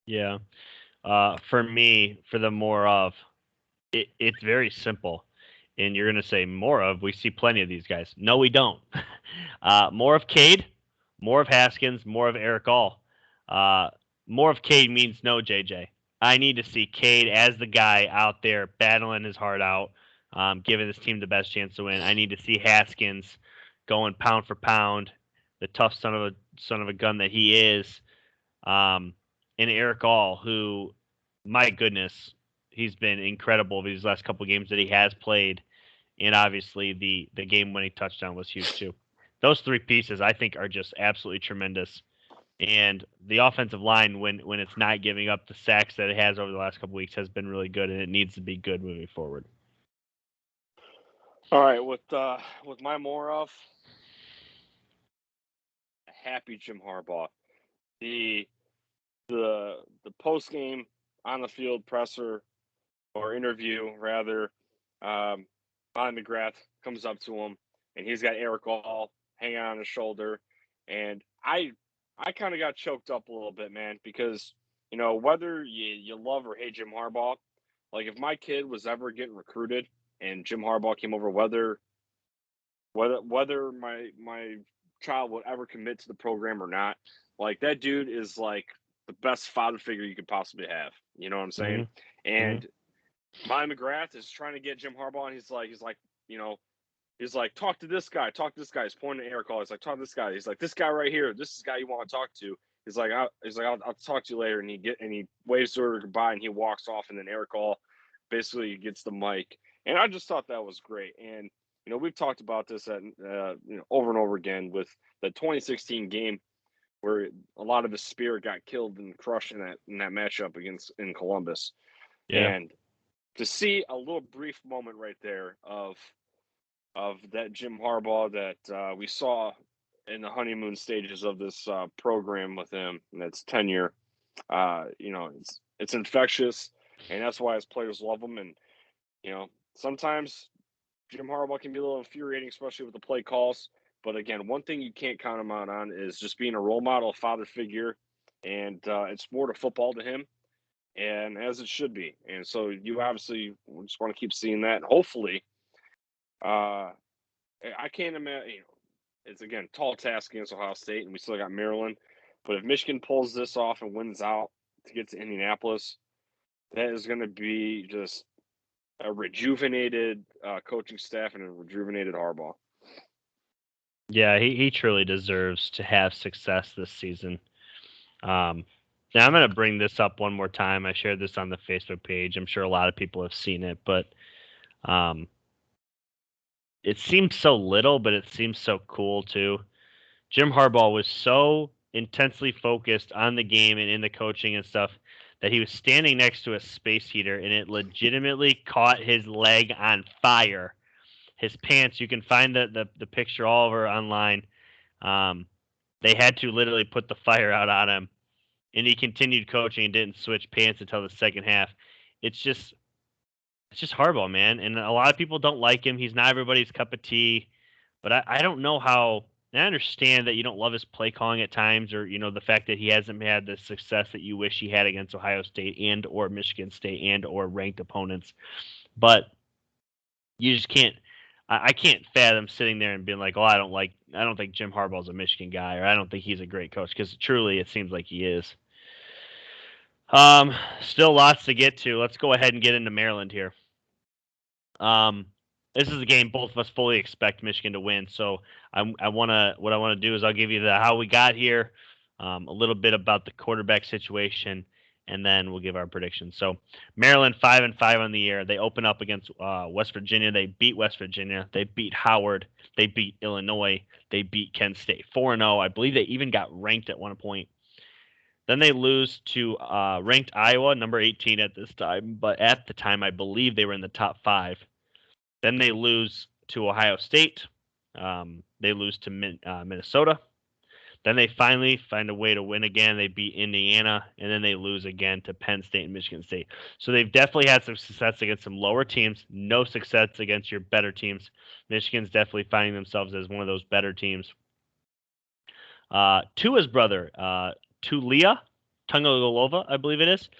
Yeah. For me, for the more of, it's very simple. And you're going to say more of, we see plenty of these guys. No, we don't. More of Cade, more of Haskins, more of Eric All. More of Cade means no JJ. I need to see Cade as the guy out there battling his heart out, giving this team the best chance to win. I need to see Haskins going pound for pound, the tough son of a gun that he is. And Eric All, who, my goodness, he's been incredible these last couple games that he has played, and obviously the game-winning touchdown was huge too. Those 3 pieces, I think, are just absolutely tremendous. And the offensive line, when it's not giving up the sacks that it has over the last couple weeks, has been really good, and it needs to be good moving forward. All right, with my more of, happy Jim Harbaugh. The post game on the field presser or interview rather, Bobby McGrath comes up to him and he's got Eric All hanging on his shoulder, and I kind of got choked up a little bit, man, because whether you love or hate Jim Harbaugh, like if my kid was ever getting recruited and Jim Harbaugh came over, whether my child would ever commit to the program or not, like that dude is like the best father figure you could possibly have. You know what I'm saying? Mm-hmm. And Bobby McGrath is trying to get Jim Harbaugh, and he's like, talk to this guy. He's pointing at Eric Hall. He's like, talk to this guy. He's like, this guy right here. This is the guy you want to talk to. He's like, I'll talk to you later. And he waves to her goodbye, and he walks off. And then Eric Hall basically gets the mic. And I just thought that was great. And we've talked about this over and over again with the 2016 game where a lot of his spirit got killed and crushed in that matchup in Columbus. Yeah. And to see a little brief moment right there of that Jim Harbaugh that we saw in the honeymoon stages of this program with him, and that's tenure, it's infectious, and that's why his players love him. And sometimes Jim Harbaugh can be a little infuriating, especially with the play calls. But again, one thing you can't count him out on is just being a role model, a father figure, and it's more to football to him, and as it should be. And so you obviously just want to keep seeing that. And hopefully, I can't imagine. It's again tall task against Ohio State, and we still got Maryland. But if Michigan pulls this off and wins out to get to Indianapolis, that is going to be just a rejuvenated coaching staff and a rejuvenated Harbaugh. Yeah, he truly deserves to have success this season. Now I'm going to bring this up one more time. I shared this on the Facebook page. I'm sure a lot of people have seen it, but it seems so little, but it seems so cool too. Jim Harbaugh was so intensely focused on the game and in the coaching and stuff that he was standing next to a space heater, and it legitimately caught his leg on fire. His pants, you can find the picture all over online. They had to literally put the fire out on him. and he continued coaching and didn't switch pants until the second half. It's just Harbaugh, man. And a lot of people don't like him. He's not everybody's cup of tea. But I don't know how. And I understand that you don't love his play calling at times, or the fact that he hasn't had the success that you wish he had against Ohio State and or Michigan State and or ranked opponents. But you just can't. I can't fathom sitting there and being like, "Oh, I don't think Jim Harbaugh's a Michigan guy, or I don't think he's a great coach," because truly, it seems like he is. Still lots to get to. Let's go ahead and get into Maryland here. This is a game both of us fully expect Michigan to win. So what I want to do is I'll give you the how we got here, a little bit about the quarterback situation, and then we'll give our predictions. So Maryland 5-5 on the year. They open up against West Virginia. They beat West Virginia. They beat Howard. They beat Illinois. They beat Kent State 4-0. I believe they even got ranked at one point. Then they lose to ranked Iowa, number 18 at this time. But at the time, I believe they were in the top 5. Then they lose to Ohio State. They lose to Minnesota. Then they finally find a way to win again. They beat Indiana, and then they lose again to Penn State and Michigan State. So they've definitely had some success against some lower teams, no success against your better teams. Michigan's definitely finding themselves as one of those better teams. Tua's brother, Tulia Tagovailoa, I believe it is.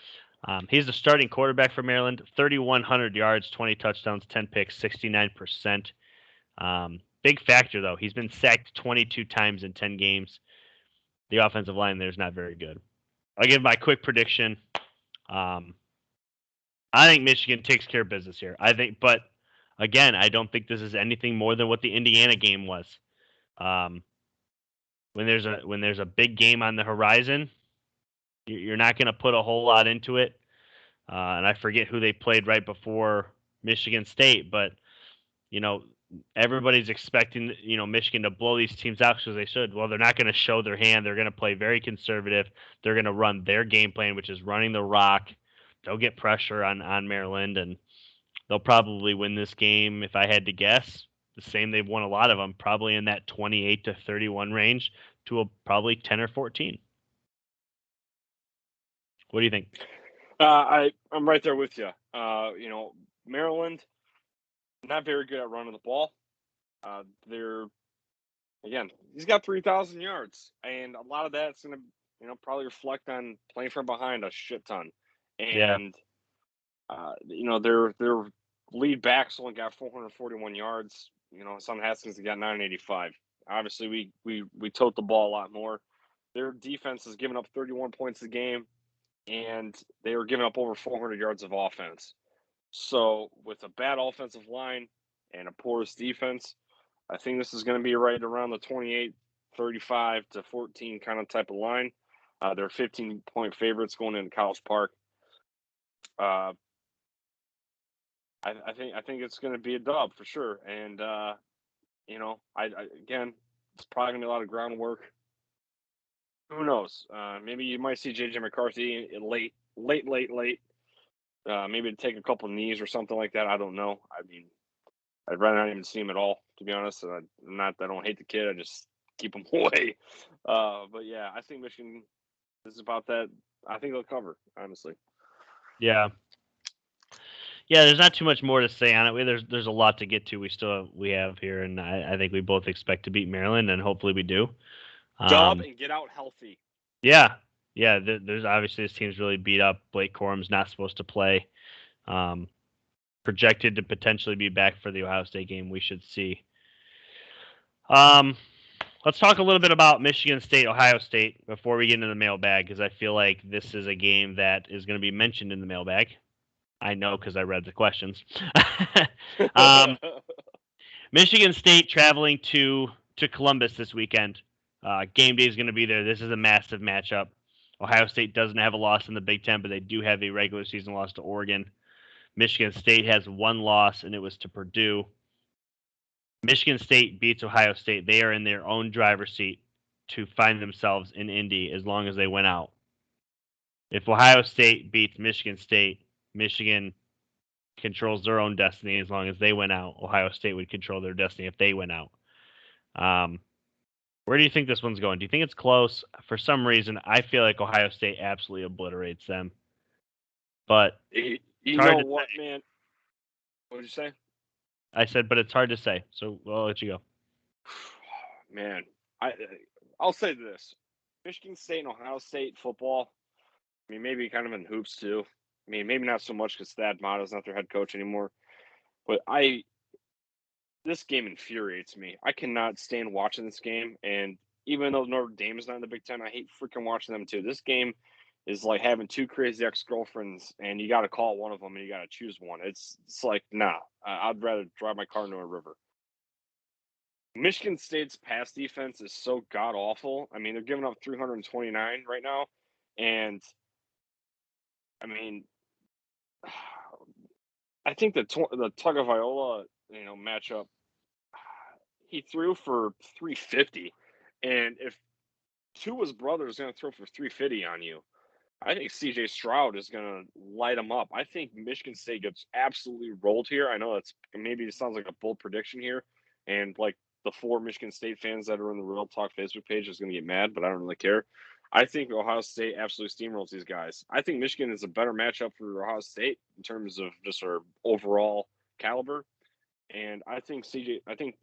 He's the starting quarterback for Maryland. 3,100 yards, 20 touchdowns, 10 picks, 69%. Big factor, though. He's been sacked 22 times in 10 games. The offensive line there is not very good. I'll give my quick prediction. I think Michigan takes care of business here. But again, I don't think this is anything more than what the Indiana game was. When there's a big game on the horizon, you're not going to put a whole lot into it. And I forget who they played right before Michigan State, but everybody's expecting Michigan to blow these teams out because they should. Well, they're not going to show their hand. They're going to play very conservative. They're going to run their game plan, which is running the rock. They'll get pressure on Maryland, and they'll probably win this game. If I had to guess, the same they've won a lot of them, probably in that 28-31 range to probably 10 or 14. What do you think? I'm right there with you. Maryland, not very good at running the ball. He's got 3,000 yards, and a lot of that's going to, probably reflect on playing from behind a shit ton. And, their lead backs only got 441 yards. Son Haskins got 985. Obviously, we tote the ball a lot more. Their defense has given up 31 points a game, and they were giving up over 400 yards of offense. So with a bad offensive line and a porous defense, I think this is going to be right around the 28-35 to 14 kind of type of line. They're 15-point favorites going into College Park. I think it's going to be a dub for sure. And again, it's probably going to be a lot of groundwork. Who knows? Maybe you might see J.J. McCarthy late. Maybe to take a couple of knees or something like that. I don't know. I mean, I'd rather not even see him at all, to be honest. I don't hate the kid. I just keep him away. But yeah, I think Michigan is about that. I think they'll cover, honestly. Yeah. Yeah, there's not too much more to say on it. There's a lot to get to. We have here, and I think we both expect to beat Maryland, and hopefully we do. Dub and get out healthy. Yeah. There's obviously this team's really beat up. Blake Corum's not supposed to play. Projected to potentially be back for the Ohio State game. We should see. Let's talk a little bit about Michigan State, Ohio State before we get into the mailbag, because I feel like this is a game that is going to be mentioned in the mailbag. I know because I read the questions. Michigan State traveling to Columbus this weekend. Game day is going to be there. This is a massive matchup. Ohio State doesn't have a loss in the Big Ten, but they do have a regular season loss to Oregon. Michigan State has one loss, and it was to Purdue. Michigan State beats Ohio State. They are in their own driver's seat to find themselves in Indy as long as they win out. If Ohio State beats Michigan State, Michigan controls their own destiny as long as they win out. Ohio State would control their destiny if they win out. Where do you think this one's going? Do you think it's close? For some reason, I feel like Ohio State absolutely obliterates them. But You it's know hard to what, say. man? What did you say? I said, but it's hard to say. So I'll let you go. Man, I'll say this: Michigan State and Ohio State football. I mean, maybe kind of in hoops too. I mean, maybe not so much because Thad Matta's not their head coach anymore. But this game infuriates me. I cannot stand watching this game. And even though Notre Dame is not in the Big Ten, I hate freaking watching them too. This game is like having two crazy ex-girlfriends, and you got to call one of them, and you got to choose one. It's like, nah, I'd rather drive my car into a river. Michigan State's pass defense is so god awful. I mean, they're giving up 329 right now, and I mean, I think the Tagovailoa matchup, he threw for 350, and if Tua's brother is going to throw for 350 on you, I think C.J. Stroud is going to light them up. I think Michigan State gets absolutely rolled here. I know maybe it sounds like a bold prediction here, and like the 4 Michigan State fans that are in the Real Talk Facebook page is going to get mad, but I don't really care. I think Ohio State absolutely steamrolls these guys. I think Michigan is a better matchup for Ohio State in terms of just their overall caliber, and I think if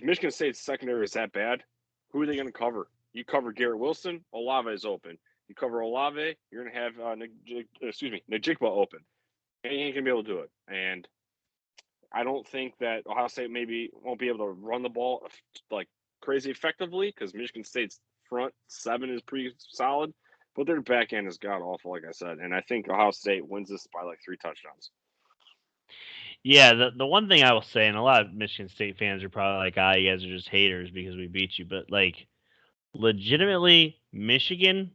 Michigan State's secondary is that bad, who are they going to cover? You cover Garrett Wilson, Olave is open. You cover Olave, you're going to have Najigba open. And you ain't going to be able to do it. And I don't think that Ohio State maybe won't be able to run the ball like crazy effectively because Michigan State's front 7 is pretty solid, but their back end is god awful, like I said. And I think Ohio State wins this by like 3 touchdowns. Yeah, the one thing I will say, and a lot of Michigan State fans are probably like, you guys are just haters because we beat you. But, like, legitimately, Michigan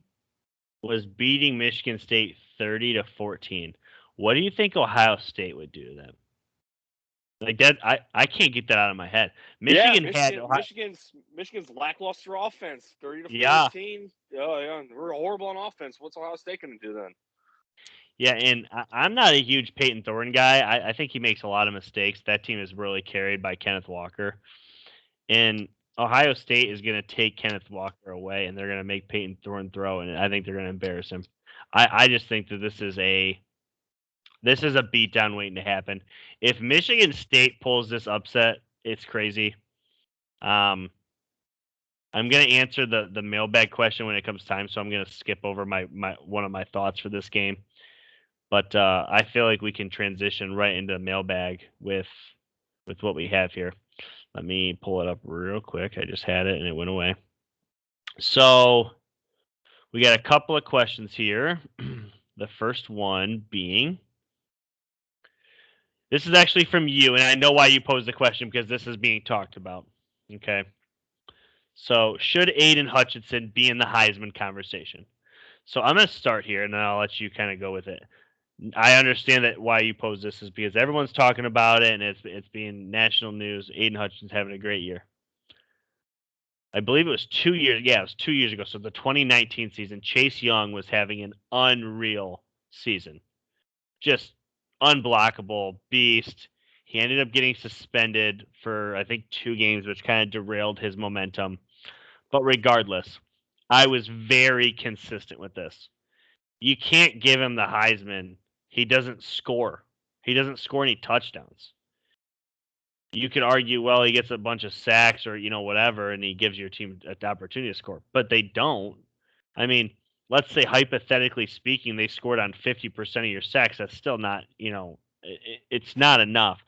was beating Michigan State 30-14. What do you think Ohio State would do to them? Like that, I can't get that out of my head. Michigan had Michigan's lackluster offense, 30 to yeah, 14. Oh yeah, we're horrible on offense. What's Ohio State going to do then? yeah, and I'm not a huge Peyton Thorne guy. I think he makes a lot of mistakes. That team is really carried by Kenneth Walker, and Ohio State is going to take Kenneth Walker away, and they're going to make Peyton Thorne throw, and I think they're going to embarrass him. I just think that this is a beatdown waiting to happen. If Michigan State pulls this upset, it's crazy. I'm gonna answer the mailbag question when it comes time, so I'm gonna skip over my one of my thoughts for this game. But I feel like we can transition right into mailbag with what we have here. Let me pull it up real quick. I just had it and it went away. So we got a couple of questions here. The first one being, this is actually from you, and I know why you posed the question because this is being talked about. Okay. So should Aiden Hutchinson be in the Heisman conversation? So I'm going to start here, and then I'll let you kind of go with it. I understand that why you pose this is because everyone's talking about it, and it's being national news. Aiden Hutchinson's having a great year. I believe it was 2 years. Yeah, it was 2 years ago. So the 2019 season, Chase Young was having an unreal season, just unblockable beast. He ended up getting suspended for I think 2 games, which kind of derailed his momentum. But regardless, I was very consistent with this. You can't give him the Heisman. He doesn't score. He doesn't score any touchdowns. You could argue, well, he gets a bunch of sacks or whatever, and he gives your team an opportunity to score, but they don't. I mean, let's say hypothetically speaking, they scored on 50% of your sacks. That's still not, it's not enough.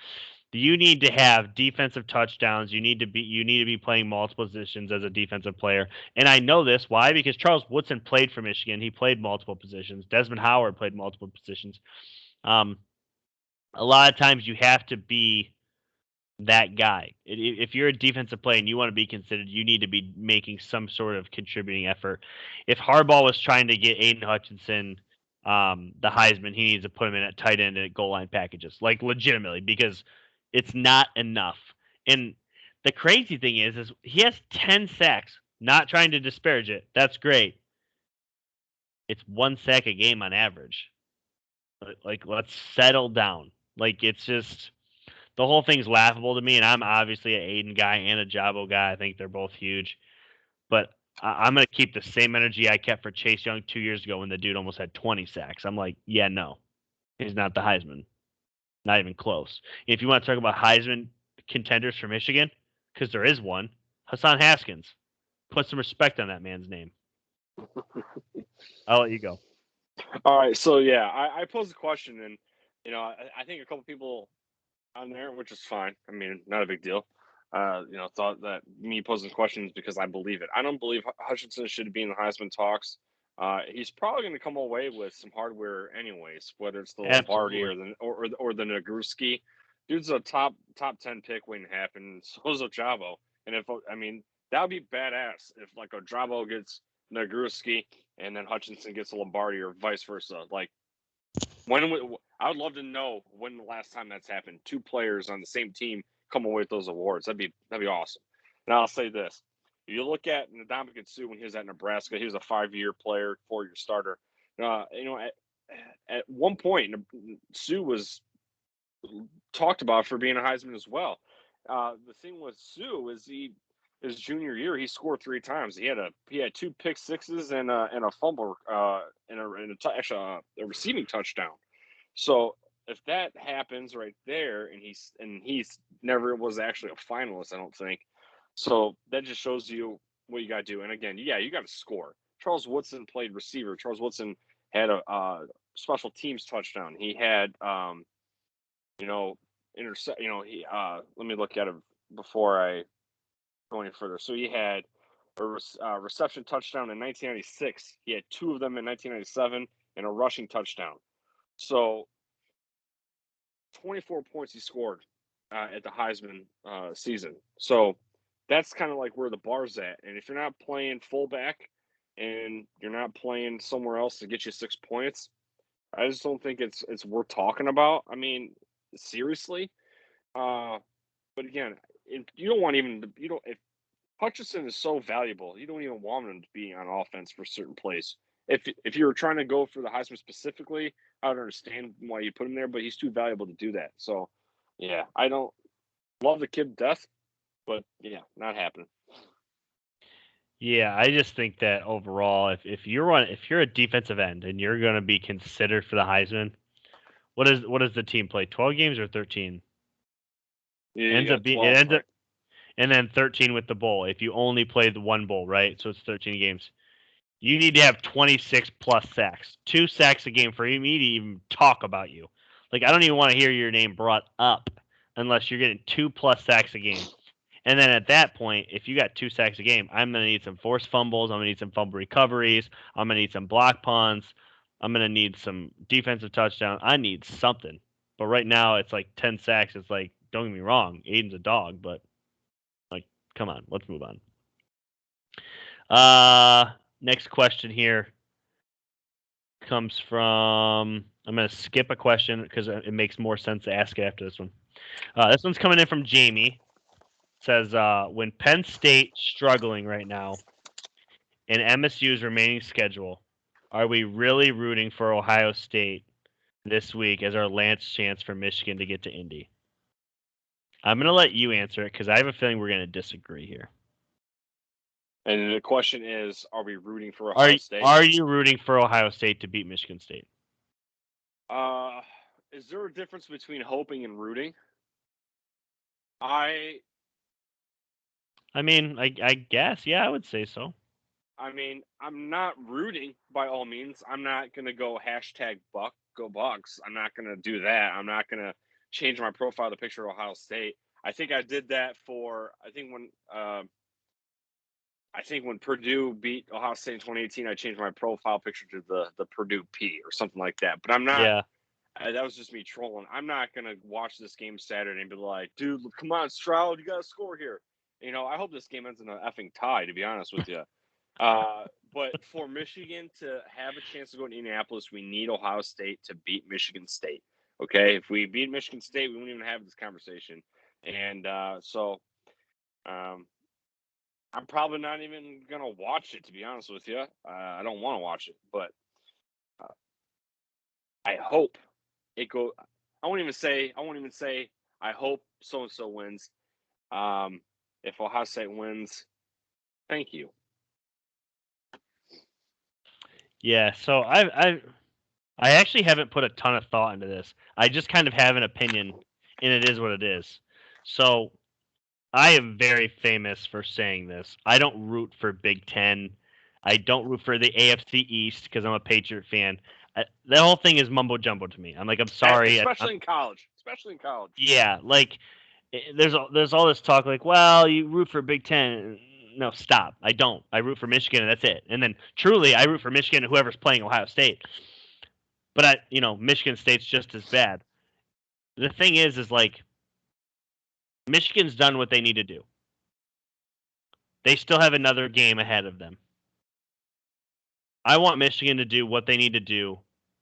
You need to have defensive touchdowns. You need to be playing multiple positions as a defensive player. And I know this why, because Charles Woodson played for Michigan. He played multiple positions. Desmond Howard played multiple positions. A lot of times you have to be that guy. If you're a defensive player and you want to be considered, you need to be making some sort of contributing effort. If Harbaugh was trying to get Aiden Hutchinson the Heisman, he needs to put him in at tight end and at goal line packages, like legitimately, because it's not enough. And the crazy thing is he has 10 sacks. Not trying to disparage it. That's great. It's 1 sack a game on average. Like, let's settle down. Like, it's just The whole thing's laughable to me, and I'm obviously an Aiden guy and a Jabo guy. I think they're both huge. But I'm going to keep the same energy I kept for Chase Young 2 years ago when the dude almost had 20 sacks. I'm like, yeah, no, he's not the Heisman. Not even close. If you want to talk about Heisman contenders for Michigan, because there is one, Hassan Haskins. Put some respect on that man's name. I'll let you go. All right, so yeah, I posed a question, and I think a couple people on there, which is fine. I mean, not a big deal. Thought that me posing questions because I believe it. I don't believe Hutchinson should be in the Heisman talks. He's probably going to come away with some hardware anyways, whether it's the Lombardi Absolutely. or the Nagurski. Dude's a top 10 pick waiting to happen. So's Ojabo, and that would be badass if like Ojabo gets Nagurski and then Hutchinson gets a Lombardi or vice versa. Like I would love to know when the last time that's happened. Two players on the same team come away with those awards. That'd be awesome. Now I'll say this: if you look at Ndamukong Suh when he was at Nebraska, he was a 5-year player, 4-year starter. At one point, Suh was talked about for being a Heisman as well. The thing with Suh is his junior year he scored 3 times. He had 2 pick sixes and a fumble and a receiving touchdown. So if that happens right there, and he's never was actually a finalist, I don't think. So that just shows you what you got to do. And again, yeah, you got to score. Charles Woodson played receiver. Charles Woodson had a special teams touchdown. He had intercept. He let me look at it before I go any further. So he had a reception touchdown in 1996. He had 2 of them in 1997 and a rushing touchdown. So 24 points he scored at the Heisman season. So that's kind of like where the bar's at. And if you're not playing fullback and you're not playing somewhere else to get you 6 points, I just don't think it's worth talking about. I mean, seriously. But again, you don't want if Hutchinson is so valuable, you don't even want him to be on offense for certain plays. If you were trying to go for the Heisman specifically, I would understand why you put him there, but he's too valuable to do that. So, yeah, I don't love the kid to death, but yeah, not happening. Yeah, I just think that overall, if you're a defensive end and you're going to be considered for the Heisman, what does the team play? 12 games or 13? Yeah, you Ends up got being 12, right? and then 13 with the bowl. If you only play the one bowl, right? So it's 13 games. You need to have 26 plus sacks, 2 sacks a game for me to even talk about you. Like I don't even want to hear your name brought up unless you're getting 2 plus sacks a game. And then at that point, if you got 2 sacks a game, I'm gonna need some forced fumbles. I'm gonna need some fumble recoveries. I'm gonna need some block punts. I'm gonna need some defensive touchdown. I need something. But right now, it's like 10 sacks. It's like, don't get me wrong, Aiden's a dog, but like, come on, let's move on. Next question here comes from. I'm gonna skip a question because it makes more sense to ask it after this one. This one's coming in from Jamie. Says when Penn State struggling right now in MSU's remaining schedule, are we really rooting for Ohio State this week as our last chance for Michigan to get to Indy? I'm going to let you answer it because I have a feeling we're going to disagree here. And the question is, are we rooting for Ohio State? Are you rooting for Ohio State to beat Michigan State? Is there a difference between hoping and rooting? I mean, I guess, yeah, I would say so. I mean, I'm not rooting by all means. I'm not going to go #Buck, go Bucks. I'm not going to do that. I'm not going to change my profile to picture Ohio State. I think I did that I think when Purdue beat Ohio State in 2018, I changed my profile picture to the Purdue P or something like that. But I'm not. Yeah. That was just me trolling. I'm not going to watch this game Saturday and be like, dude, come on, Stroud, you got to score here. I hope this game ends in an effing tie, to be honest with you. But for Michigan to have a chance to go to Indianapolis, we need Ohio State to beat Michigan State. Okay, if we beat Michigan State, we wouldn't even have this conversation. And I'm probably not even gonna watch it, to be honest with you. I don't want to watch it, but I hope it go. I won't even say I hope so-and-so wins. If Ohio State wins, thank you. Yeah, so I actually haven't put a ton of thought into this. I just kind of have an opinion, and it is what it is. So I am very famous for saying this. I don't root for Big Ten. I don't root for the AFC East because I'm a Patriot fan. The whole thing is mumbo jumbo to me. I'm like, I'm sorry. Especially in college. Especially in college. Yeah, like there's all this talk like, well, you root for Big Ten. No, stop. I don't. I root for Michigan, and that's it. And then truly, I root for Michigan and whoever's playing Ohio State. But Michigan State's just as bad. The thing is like Michigan's done what they need to do. They still have another game ahead of them. I want Michigan to do what they need to do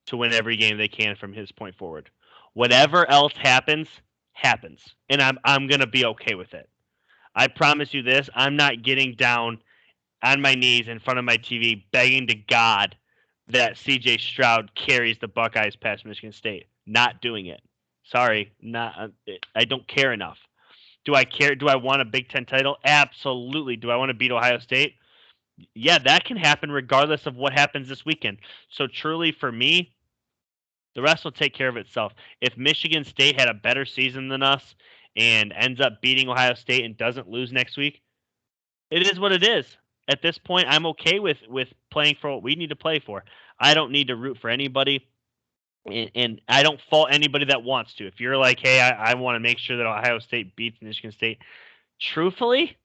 to win every game they can from his point forward. Whatever else happens, happens, and I'm gonna be okay with it. I promise you this: I'm not getting down on my knees in front of my TV begging to God that C.J. Stroud carries the Buckeyes past Michigan State. Not doing it. Sorry, not. I don't care enough. Do I care? Do I want a Big Ten title? Absolutely. Do I want to beat Ohio State? Yeah, that can happen regardless of what happens this weekend. So truly, for me, the rest will take care of itself. If Michigan State had a better season than us and ends up beating Ohio State and doesn't lose next week, it is what it is. At this point, I'm okay with playing for what we need to play for. I don't need to root for anybody, and I don't fault anybody that wants to. If you're like, hey, I want to make sure that Ohio State beats Michigan State, truthfully,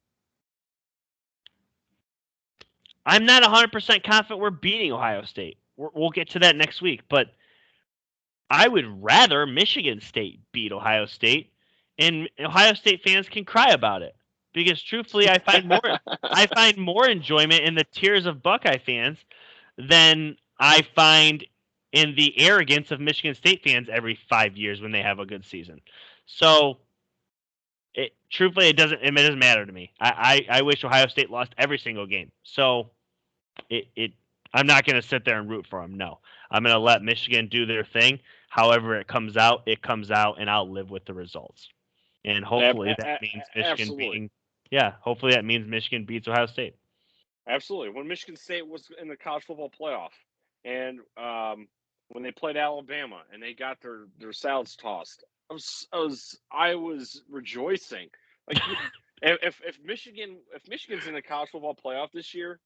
I'm not 100% confident we're beating Ohio State. We'll get to that next week, but I would rather Michigan State beat Ohio State, and Ohio State fans can cry about it. Because truthfully, I find more enjoyment in the tears of Buckeye fans than I find in the arrogance of Michigan State fans every 5 years when they have a good season. So, truthfully, it doesn't matter to me. I wish Ohio State lost every single game. So, I'm not going to sit there and root for them. No, I'm going to let Michigan do their thing. However it comes out, and I'll live with the results. And hopefully that means Michigan beating. Yeah, hopefully that means Michigan beats Ohio State. Absolutely. When Michigan State was in the college football playoff, and when they played Alabama and they got their salads tossed, I was rejoicing. Like if Michigan's in the college football playoff this year,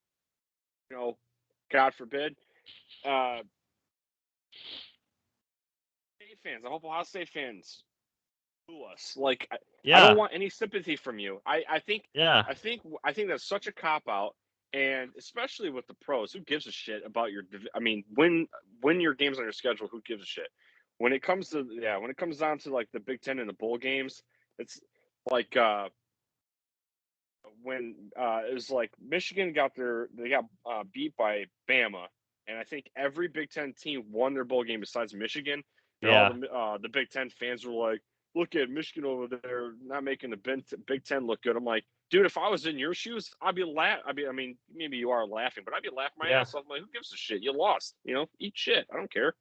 God forbid, State fans, I hope Ohio State fans boo us. Like, I don't want any sympathy from you. I think that's such a cop out, and especially with the pros, who gives a shit about your? I mean, when your games on your schedule, who gives a shit? When it comes down to like the Big Ten and the bowl games, it's like when it was like Michigan got beat by Bama, and I think every Big Ten team won their bowl game besides Michigan. And all the Big Ten fans were like, "Look at Michigan over there, not making the Big Ten look good." I'm like, dude, if I was in your shoes, I'd be laughing. I mean, maybe you are laughing, but I'd be laughing my ass off. I'm like, who gives a shit? You lost. Eat shit. I don't care.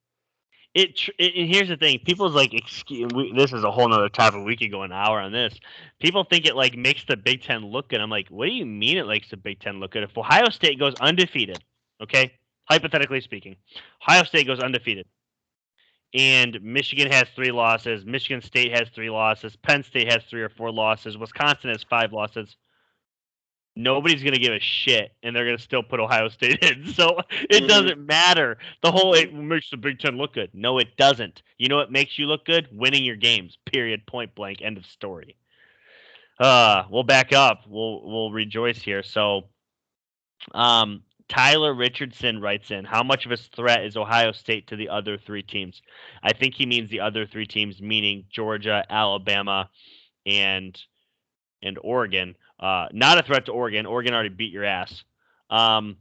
And here's the thing: people's like, this is a whole nother topic. We could go an hour on this. People think it like makes the Big Ten look good. I'm like, what do you mean it makes the Big Ten look good? If Ohio State goes undefeated, okay, hypothetically speaking, Ohio State goes undefeated, and Michigan has 3 losses, Michigan State has 3 losses, Penn State has 3 or 4 losses, Wisconsin has 5 losses. Nobody's going to give a shit, and they're going to still put Ohio State in. So it doesn't matter. The whole it makes the Big Ten look good. No, it doesn't. You know what makes you look good? Winning your games. Period. Point blank. End of story. We'll back up. We'll rejoice here. So, Tyler Richardson writes in, how much of a threat is Ohio State to the other 3 teams? I think he means the other 3 teams, meaning Georgia, Alabama, and Oregon. Not a threat to Oregon. Oregon already beat your ass. As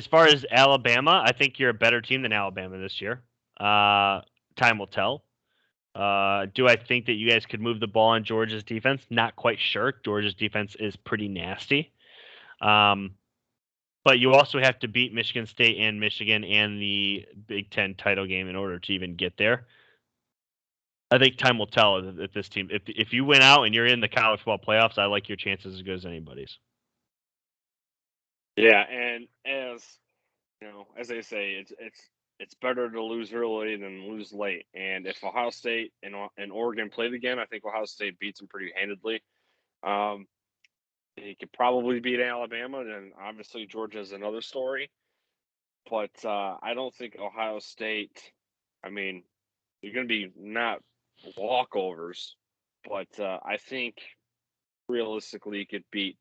far as Alabama, I think you're a better team than Alabama this year. Time will tell. Do I think that you guys could move the ball on Georgia's defense? Not quite sure. Georgia's defense is pretty nasty. But you also have to beat Michigan State and Michigan and the Big Ten title game in order to even get there. I think time will tell if this team. If you win out and you're in the college football playoffs, I like your chances as good as anybody's. Yeah, and as they say, it's better to lose early than lose late. And if Ohio State and Oregon played again, I think Ohio State beats them pretty handedly. They could probably beat Alabama, and obviously Georgia is another story. But I don't think Ohio State. I mean, they're going to be not walkovers, but I think realistically you could beat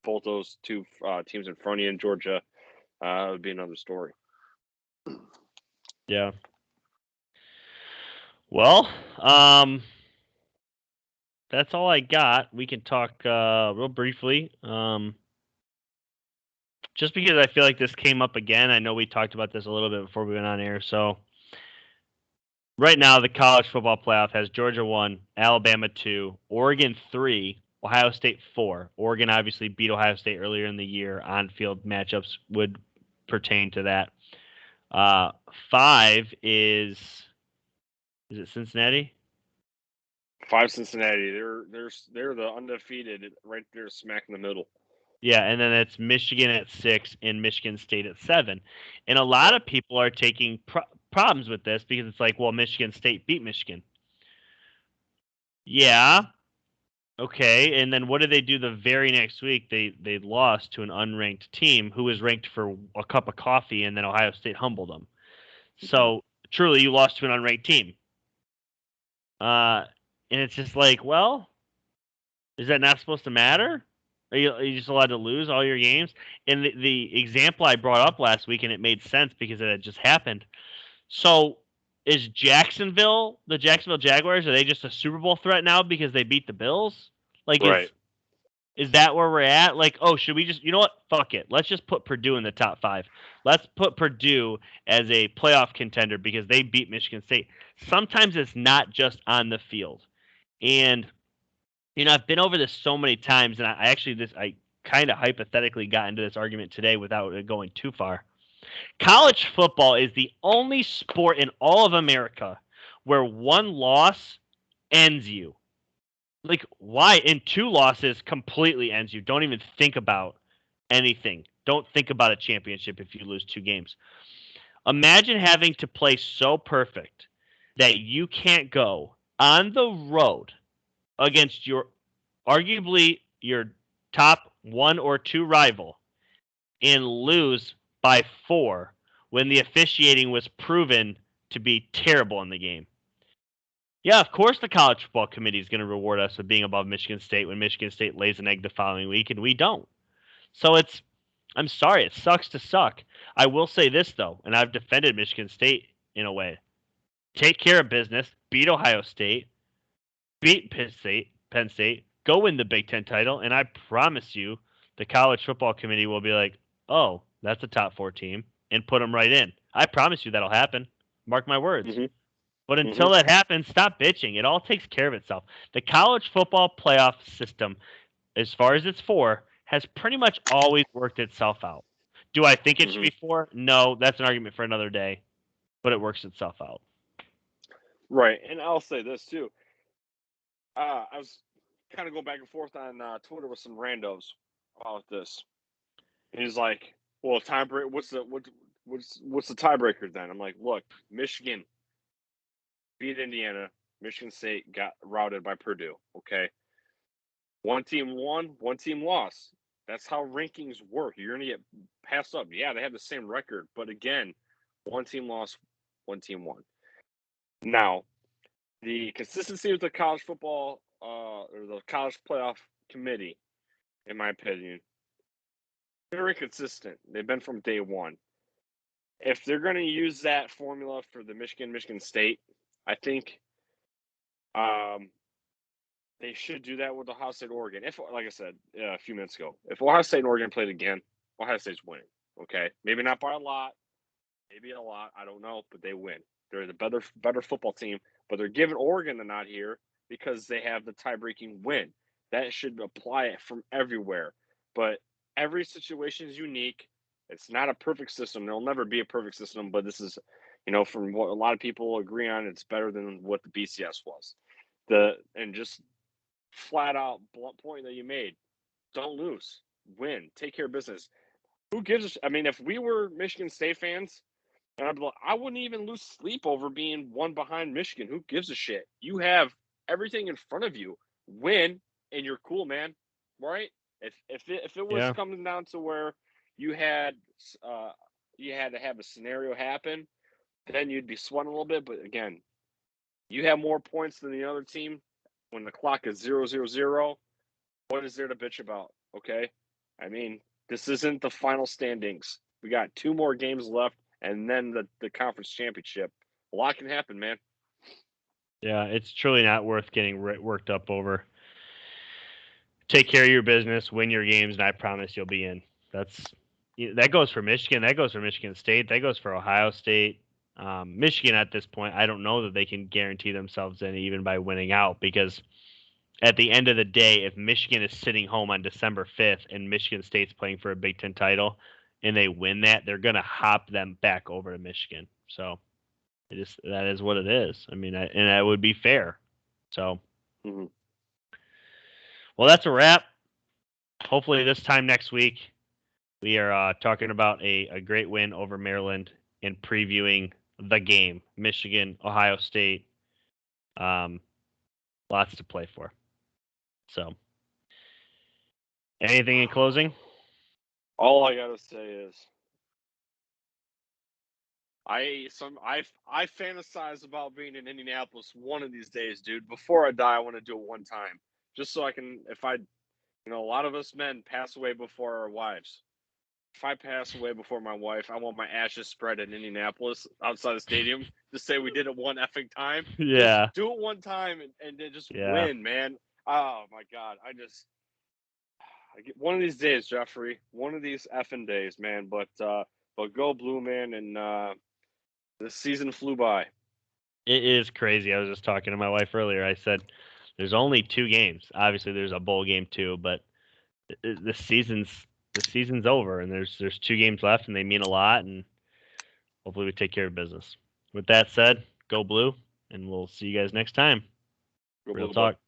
both those two teams in front of you in Georgia. Would be another story. Yeah. Well, that's all I got. We can talk real briefly. Just because I feel like this came up again. I know we talked about this a little bit before we went on air. So right now, the college football playoff has Georgia 1, Alabama 2, Oregon 3, Ohio State 4. Oregon obviously beat Ohio State earlier in the year. On-field matchups would pertain to that. 5 is it Cincinnati? 5 Cincinnati. They're the undefeated right there, smack in the middle. Yeah, and then it's Michigan at 6 and Michigan State at 7. And a lot of people are taking problems with this because it's like, well, Michigan State beat Michigan. Yeah. Okay. And then what did they do the very next week? They lost to an unranked team who was ranked for a cup of coffee, and then Ohio State humbled them. So truly, you lost to an unranked team. And it's just like, well, is that not supposed to matter? Are you just allowed to lose all your games? And the example I brought up last week, and it made sense because it had just happened. So is Jacksonville, the Jacksonville Jaguars, are they just a Super Bowl threat now because they beat the Bills? Like, right. is that where we're at? Like, oh, should we just, you know what? Fuck it. Let's just put Purdue in the top 5. Let's put Purdue as a playoff contender because they beat Michigan State. Sometimes it's not just on the field. And I've been over this so many times, and I kind of hypothetically got into this argument today without it going too far. College football is the only sport in all of America where one loss ends you. Like, why? And 2 losses completely ends you. Don't even think about anything. Don't think about a championship if you lose 2 games. Imagine having to play so perfect that you can't go on the road against arguably your top 1 or 2 rival and lose by 4 when the officiating was proven to be terrible in the game. Yeah, of course the college football committee is going to reward us with being above Michigan State when Michigan State lays an egg the following week and we don't. So I'm sorry, it sucks to suck. I will say this though, and I've defended Michigan State in a way. Take care of business, beat Ohio State, beat Penn State, go win the Big Ten title, and I promise you the college football committee will be like, oh, that's a top 4 team, and put them right in. I promise you that'll happen. Mark my words. Mm-hmm. But until that happens, stop bitching. It all takes care of itself. The college football playoff system, as far as it's 4, has pretty much always worked itself out. Do I think it should be 4? No, that's an argument for another day. But it works itself out. Right, and I'll say this too. I was kind of going back and forth on Twitter with some randos about this. And he's like, "Well, tiebreak. What's the tiebreaker then?" I'm like, "Look, Michigan beat Indiana. Michigan State got routed by Purdue. Okay, one team won, one team lost. That's how rankings work. You're gonna get passed up. Yeah, they have the same record, but again, one team lost, one team won. Now, the consistency of the college football or the college playoff committee, in my opinion, very consistent. They've been from day one. If they're going to use that formula for the Michigan State, I think they should do that with Ohio State, Oregon. If, like I said a few minutes ago, if Ohio State and Oregon played again, Ohio State's winning. Okay, maybe not by a lot, maybe a lot. I don't know, but they win. They're the better football team, but they're giving Oregon the nod here because they have the tie-breaking win. That should apply it from everywhere. But every situation is unique. It's not a perfect system. There'll never be a perfect system, but this is from what a lot of people agree on, it's better than what the BCS was. And just flat out blunt point that you made, don't lose, win, take care of business. Who gives I mean, if we were Michigan State fans, and I wouldn't even lose sleep over being one behind Michigan. Who gives a shit? You have everything in front of you. Win, and you're cool, man. Right? If it was Yeah. coming down to where you had to have a scenario happen, then you'd be sweating a little bit. But again, you have more points than the other team when the clock is 0-0-0. What is there to bitch about? Okay, I mean, this isn't the final standings. We got 2 more games left, and then the conference championship. A lot can happen, man. Yeah, it's truly not worth getting worked up over. Take care of your business, win your games, and I promise you'll be in. That goes for Michigan. That goes for Michigan State. That goes for Ohio State. Michigan at this point, I don't know that they can guarantee themselves in even by winning out, because at the end of the day, if Michigan is sitting home on December 5th and Michigan State's playing for a Big Ten title and they win that, they're going to hop them back over to Michigan. So that is what it is. I mean, and that would be fair. So, Well, that's a wrap. Hopefully, this time next week, we are talking about a great win over Maryland and previewing the game, Michigan, Ohio State. Lots to play for. So, anything in closing? All I gotta say is, I fantasize about being in Indianapolis one of these days, dude. Before I die, I want to do it one time, just so I can. A lot of us men pass away before our wives. If I pass away before my wife, I want my ashes spread in Indianapolis outside the stadium to say we did it one effing time. Yeah. Just do it one time and then just Yeah. win, man. Oh my God. One of these days, Jeffrey. One of these effing days, man. But go blue, man, and the season flew by. It is crazy. I was just talking to my wife earlier. I said there's only 2 games. Obviously, there's a bowl game too, but the season's over, and there's 2 games left, and they mean a lot. And hopefully, we take care of business. With that said, go blue, and we'll see you guys next time. Go Real blue, boy. talk.